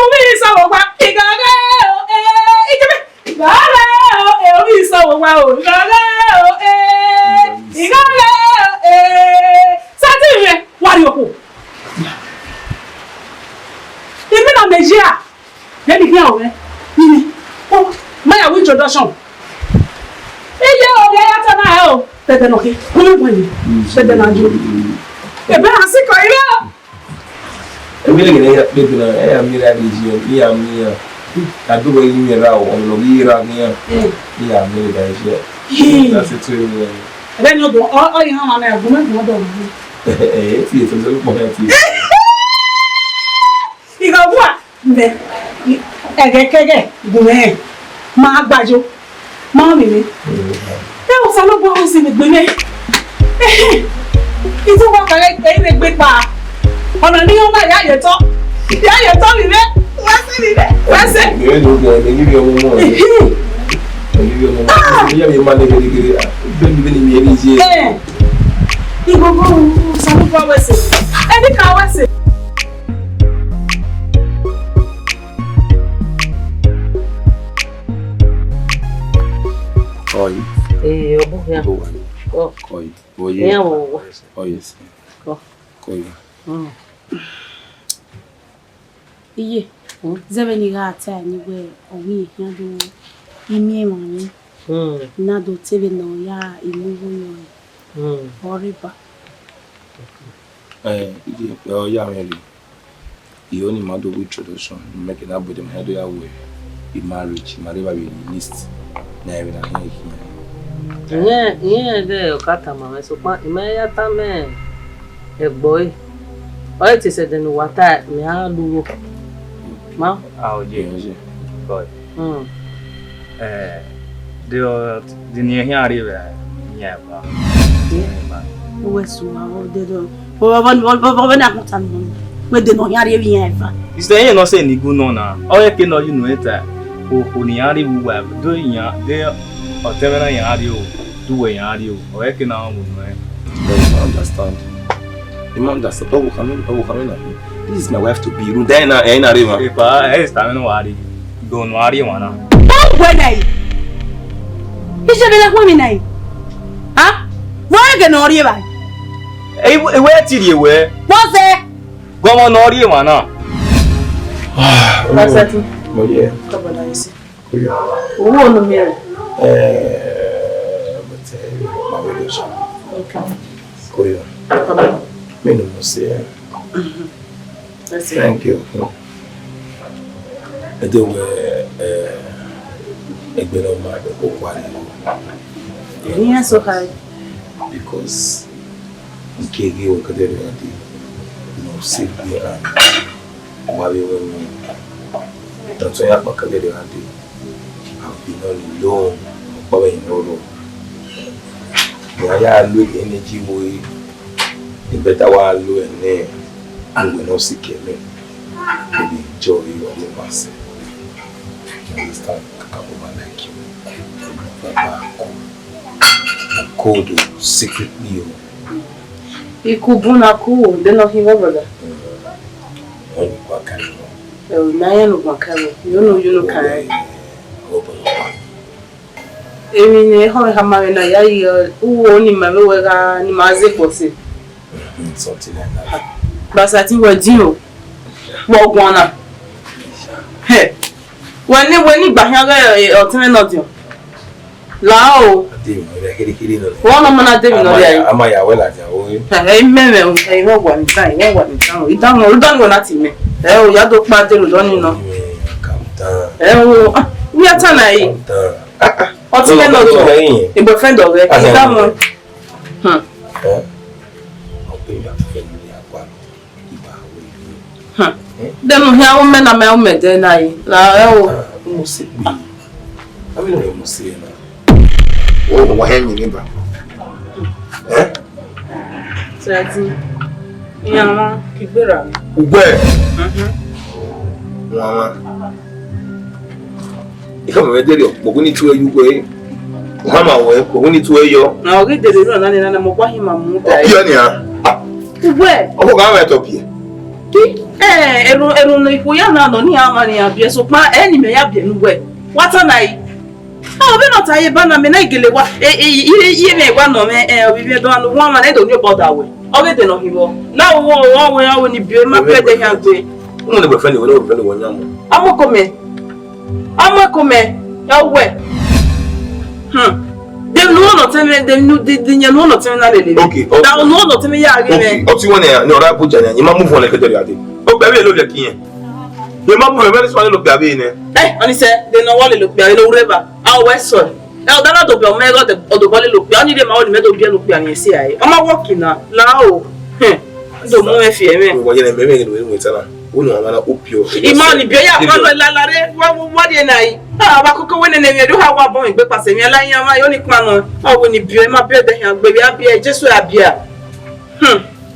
Omi ìsọ̀wọ̀ pa. Ìgàgẹ́ o, ìjẹ́bẹ̀. Ìgàgẹ́ o, omi ìsọ̀wọ̀ pa o. Ìgàgẹ́ o, ìgàgẹ́ o, Sati rẹ̀ wà ní òkú. Èmi náà Nàìjíríà. Yẹ́nì kí àwọn rẹ̀. Yìí, máyàwó introduction. Iye ọ̀dẹ̀ yàtọ̀ náà ẹ̀ o. Tẹ̀tẹ̀ náà kí, wọ́n mú pẹ̀lú. Tẹ̀tẹ̀ náà jù. Ẹ̀bẹ̀ àsìkò ilé o. Èmi lè gẹ̀rẹ́ pẹ̀lú náà ẹ̀yà mìíràn àdéjì ìyá mìíràn. Àdúgbò yìí mìíràn ọ̀nà yìíra mìíràn. Ìyá mìíràn ìṣẹ́. Láti tó ìwé ẹ̀. Ẹ̀bẹ̀ ni ọdún ọ̀yìn hàn án ẹ̀gbọ́n mẹ́fún ọdọ̀ ọ̀dún. Tí ètò ìṣẹ́ pọ̀ náà ti. Ìgbàgbọ́ à ǹbẹ̀ ẹ̀gẹ̀kẹ́gẹ̀ gùnmẹ̀ máa gbàjọ máa mìíràn. Ẹ ò sá lọ́gbọ́n ó sì lè gbé mẹ́. Ìtúwọ́ kọ̀rẹ́ ẹ̀yìn lè gbé pa. Ọ̀nà ní ọmọ ìyá àyẹ̀tọ́. Ìyá àyẹ̀tọ́ mi rẹ̀. Wá sí mi rẹ̀. Wá sí. Ìwé ló gbẹ ẹ̀ níbi ọmọ mọ́ ẹ̀. Níbi ọmọ mọ́ ẹ̀. Ìyá mi máa ní gẹ́gẹ́ bẹ́ẹ̀ ni mi ẹ̀ ní ìṣe. Ìgbogbo sàmúgbọ́ wẹ̀sẹ̀. Ẹni ká wẹ̀sẹ̀. Oi. Obu ya. Oi. Oi. Ya wo. Oi. Oi. Iye. Zeveni gata ni we owi yado imi mami. Nado tebe no ya imugo yo. Oriba. Ya really. The only matter with tradition, making up with them head way. In marriage, Mariba will list. Never Yeah, there, Kata, Mamma. So, my tame a boy. All it is said in water, me I do. Ma? Oh, yeah, boy. The near here, yeah, Who is so out there? Where the no yari ever. Is there no say ni good no na? All you can know you know it. Who ni yari who have doing ya there or tell yari do a yari or you can now understand. You understand. Oh, come in. This is my wife to be. Rudena, Ena River. If I stand worry, don't worry, one. Oh, when I. He should be like women. Huh? Why can not you? Where till you were? What's that? Go on, or you one. That's it. Oh, yeah. Come on, I see. Who on the mirror? My relation. Okay. Koyo. Me no say. Thank you. Edo egbero ma do kwari. Yeah, so high. Because nkege o kadere ati no silbi and wawe when tanto ya bakadere ati I've been all alone baba inoro ya lu energy boy the better one lu ene and we no seek me to enjoy your myself. Understand kakabo like you baba code secretly. Ikubuna ku deno hiwa brother. Oni kwa kano. Na no kwa kano. You know kai. Emi ne ho hamawe na yayi oni mawe wega ni maze pose. Something like that. Basati we dio. Wo gwana. He. Wani gba yan ga otime no dio. Lao. One man at them, am I well at your way? I remember one time, you don't go at me. Oh, you don't matter, you don't know. Oh, we are tonight. What's the name? A boyfriend of it. Then we have women and men met then I. Must be. I will almost say now. Oh, why am I remember? Certain. Yeah, keep it up. Where? Mama. You come over there, but we need to you way. Mama, but we need to you. Now get the run and I'm going to where? Oh, I'm at up here. Everyone, if we are not on here, money, so my enemy have been wet. What a night! Oh, we're not tired, but I'm not going to what one of me, we don't want I don't know about that way. Oh, they don't know him. Now, we are when you build my bed, they have to. I'm going to be friendly with one. I'm a comment. Oh, wait. They know not tell me, they knew the no not tell me. Okay, that will not tell me. Okay, up to 1 year, no, I put you move on like a day. Oh, baby, look at you. Your mom will very small look at me. Eh, and he said, they know what they look at no river. Our west side. Now, they're not of your mega or the body look. I need them all the metal beer look at me. See, I'm walking now. Now, don't know if you mean. What you're making with her. Who know I'm going to up you. Imani, be a what you know. Ah, I could win and you do have one boy, but passing me a line. My only man. I will need beer, my beer, baby. I'll be just where I beer.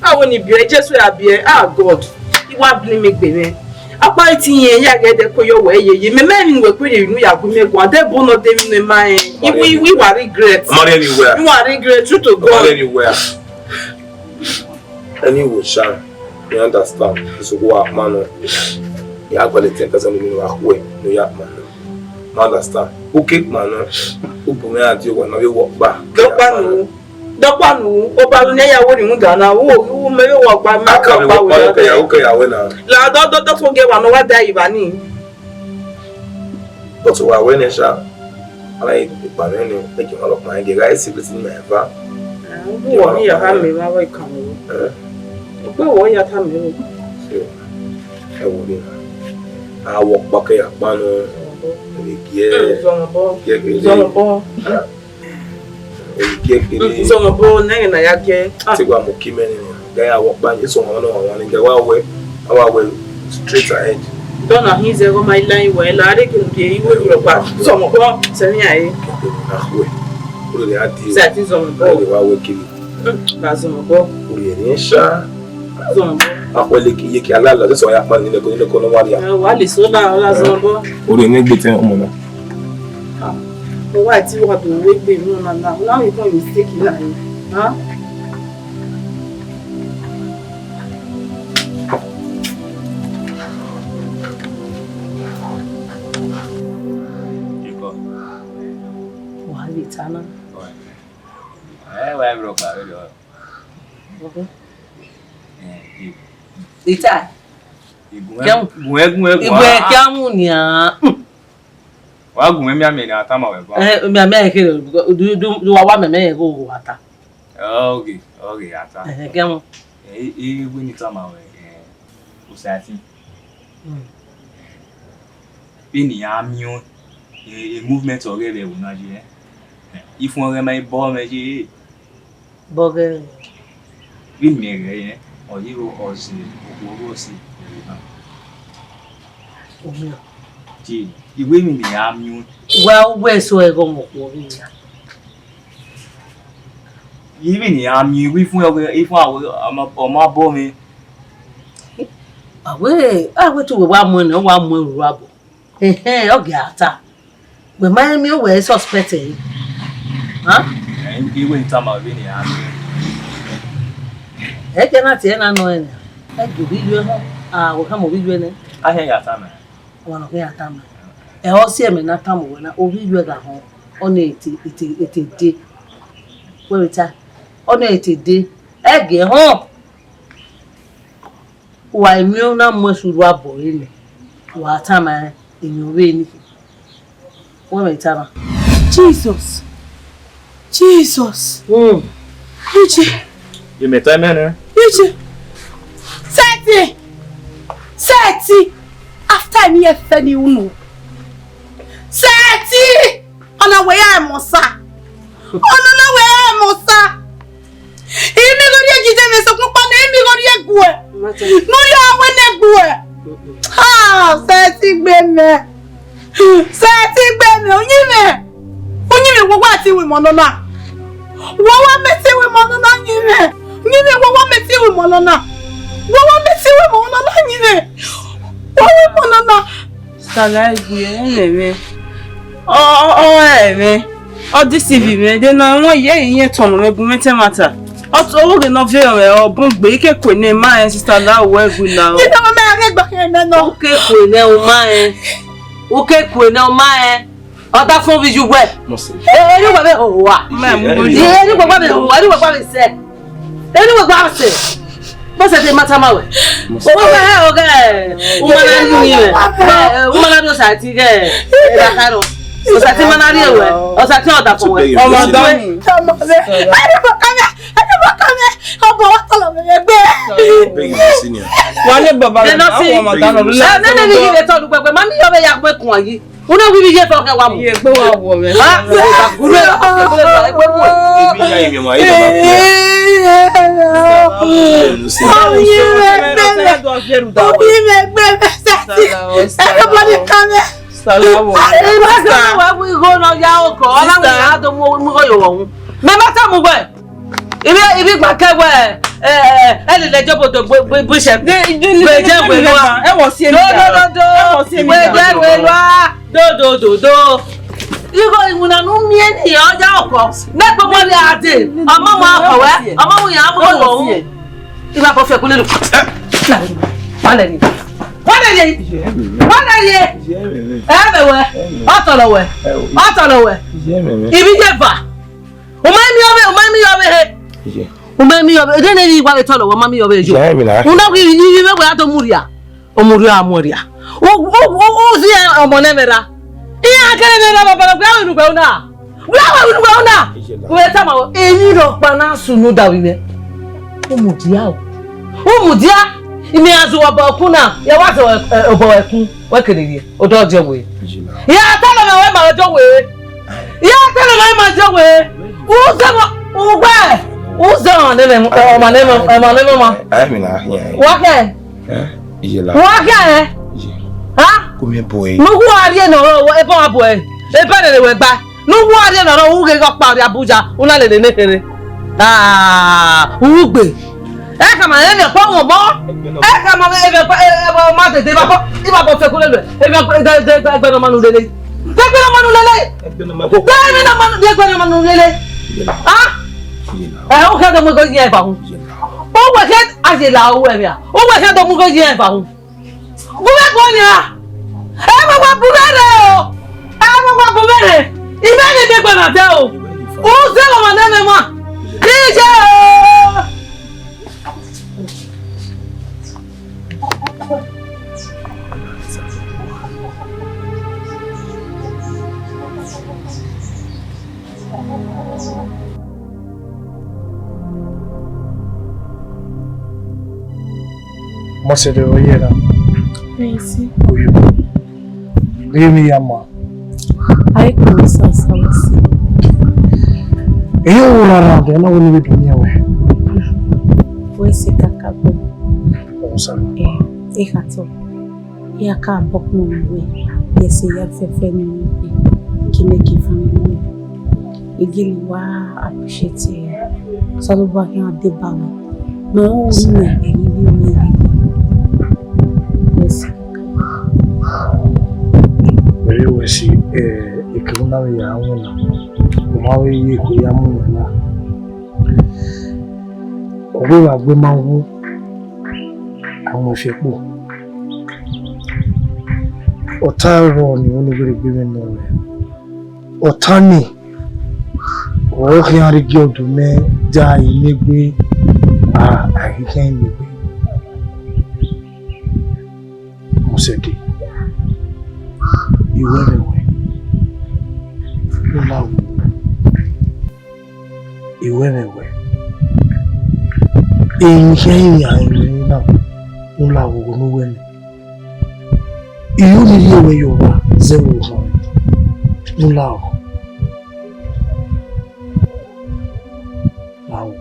I will need beer, just where I beer. Ah, God. You want blame me, baby. Apart here, ya get the coyo way. You may mean we're pretty new. I could make one. They both not them in mind. We were regret. Not anywhere. You are regret to go. Not anywhere. Anyway, Sean, you understand? It's a work man. You have to take us on the way. No, you have man. Understand? Who kick man? Who put me at you when you walk back? Go back. Dopanu, Obalunia, what you Ghana, who may walk by my car. Okay, I will now. La, don't forget one over there, Ivani. But so I went and shot. I like making all of my guys secrets in my ever. Who are you? How many are coming? Where were you coming? I will be. I walk back here, man. Yeah, so my boy, and I get take one more key men. They are walk by this one in the way. Our way straight ahead. Don't know he's over my line where I can be able back. Some of them send me a that is on the way. That's on the boat. That's why I found in the Kono. What is so now? That's on the boat. Why do you have to wait with me now? Now you're going to mistake it, huh? Tana. Why broke out? Ita. Igwe kamunia. Wa gun me ameni atama we ba. Me ame ke do wa me go ata. Okay, ata. Kemu. We ni tama we usati. Bini amio a movement already we Nigeria. If one my bomb me Boge. We me or you or see go see. Gee, you women the army. Well, where so I go more. Even the army, if I were my bomb. Away, I went to one more rubble. Hey, okay, we mind me where suspected. Huh? And you went time of any army. I cannot say no. I do video. Will come with you. I hear your time. One of your time. I also am not time when I will you at home. On 80 day. Where it's at? On 80 day. I get home. Why, me no more should rubble in what time I in your way. Where my time? Jesus. You met a man, Seti. After me, a funny uno. Seti. On a way, I must say. On a way, I must say. If you go to the so company, you go to no, you ah, Seti, baby. Seti, baby, Onye what we monona. What meti we monona nyine. Nyine what meti we monona. What meti we monona nyine. What monona. Sala ibu eme. Oh this TV me dey na won ye ton me gun mete matter. Owo ge no ve o bun gbe ke ko ne ma sister la wo egu na o. Ni no me age gba ke me no. Ke ko ne o ma en. O ke ko ne o ma en. Ota fun bi ju gbe. Eri gbe be o wa. Eri gbe be se. Eri gbe be se. Bo se te mata ma we. O we he o ge. O ma na ni we. O ma na do sa ti ge. E da karo. O sa ti ma na ri e we. O sa ti o da fun we. O ma do ni. Obo wa tolo me gbe. Wa le baba na o ma da no la. Na ni le to du pepe. Mami yo be ya pe kun yi. Una we be je to ke wa mu. Ye pe wa wo me. Ha? Guru e pe mu. Ibi ya imi mo ayi everybody come. We go no ya oko. Ona we ha do mo go yo won. Me mata mu gbe. Ibi gba kewe ele le jobo to bo se. We je we lo. E wo si emi. We je we lo. Do. Igo imuna nu mi eni oja oko. Na pe mo le ade. Omo mo akowe. Omo mo ya mo lo. Iba ko fe kule lu. Wale ni. Ebewe. Otolowe. Ibi je va. O ma mi obe he. Umemi yobe dene ni kwa betolo wa mami yobe jo. Una kwi yi me kwa to muria. Omuria amoria. O zi omonemera. Iya kere na baba kwa unu kwa una. Wa una. We tama eyi ro pa na sunu da wi. Umudia o. Umudia imi azu oba kuna ya wa so oba ekun wa kere odo je we. Ya tele na we ma ojo we. Ya tele na ma jo we. O se mo ugbe. Uzo neme ma. Amina here. Wake. Ijela. Wake. Ha? Come boy. Nugu ari na ro e bon abo e. E bere le we gba. Nugu ari na ro uge go pa Abuja. Una le nekere. Ugbe. E ka ma le po won bo. E ka ma e ma tete ba ko. Iba bo fe ko le. E gbe no manu lele. Gbe no manu lele. Gbe no manu lele. Ah? O ka do mo go yen fa hun. O wa ke ajela o e mi a. O wa ke do mo go yen fa hun. Bu be ko ni a. E mo wa bu re o. E mo wa bu re. Ibe ni de gbe na te o. O se lo ma na me mo. Ije o. Omosede oyera. Esi. Oyo. Lemi yama. Ai ko sawasi. Eyo wala rande na woni be dunia we. Wesi kakabo. Osa. Hato. Ya ka bokmo we. Yesi ya fefe ni kime kifami. Igili wa appreciate. Solo ba kan de ba mi. No ni eyi bi mi. Very wesi ikuna ya wona. Umawe yi ko ya mu na. Owo agbe ma wo. Àwọn fepo. Otaro ni woni gbe gbe no we. Otani. O ki ari gi odun me ja imegbe ahikan imegbe. Omosede. Iwe mewe. Nolawo. Iwe mewe. Eyin ya irin na. Nolawo no we ni. Iyo ni yewe yoba 0 Nolawo. Lawo.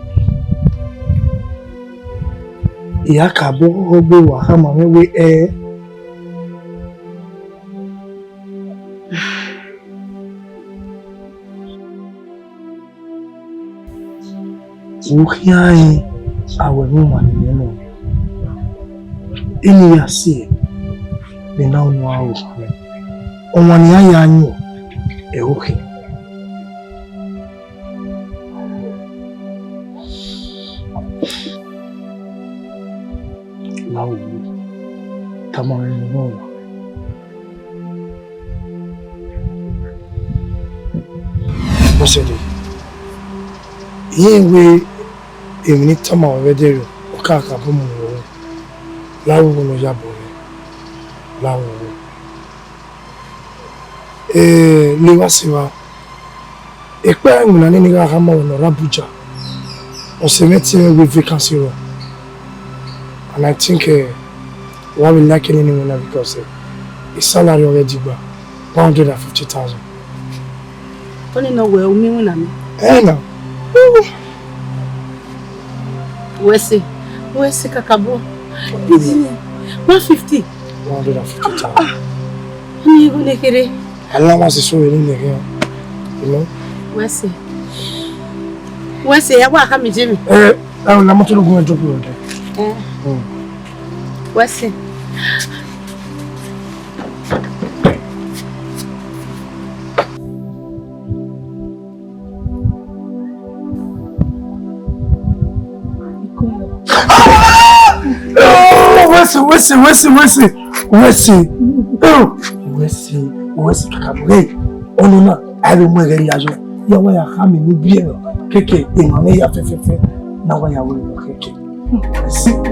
Iya ka bo gbe wa ha ma we Ukiai awe mwa ni neno. Ini ya si ni na onu awo. Omwani aya anyo oke. Lawo tamare no. Omosede. Yewe èmi tama already o ka ka bo mo wo lawo no ya bo lawo le wa se wa e pe nguna ni ga ha mo no Abuja on se met with vacancy ro and I think why we like anyone because his salary already gba 150,000 Only no we o mi wona mi na Wesi kakabo. 150. 150,000. Ni go nekere. Allah was so in here. You know? Wesi ya wa ka mi jimi. Na mo to gun Njoku ode. Wesi. Wesi kakabo. Onuna, I don't know where ya jo. Ya wa ya ha mi ni bi e. keke imame ya fefefe na wa ya wo keke. See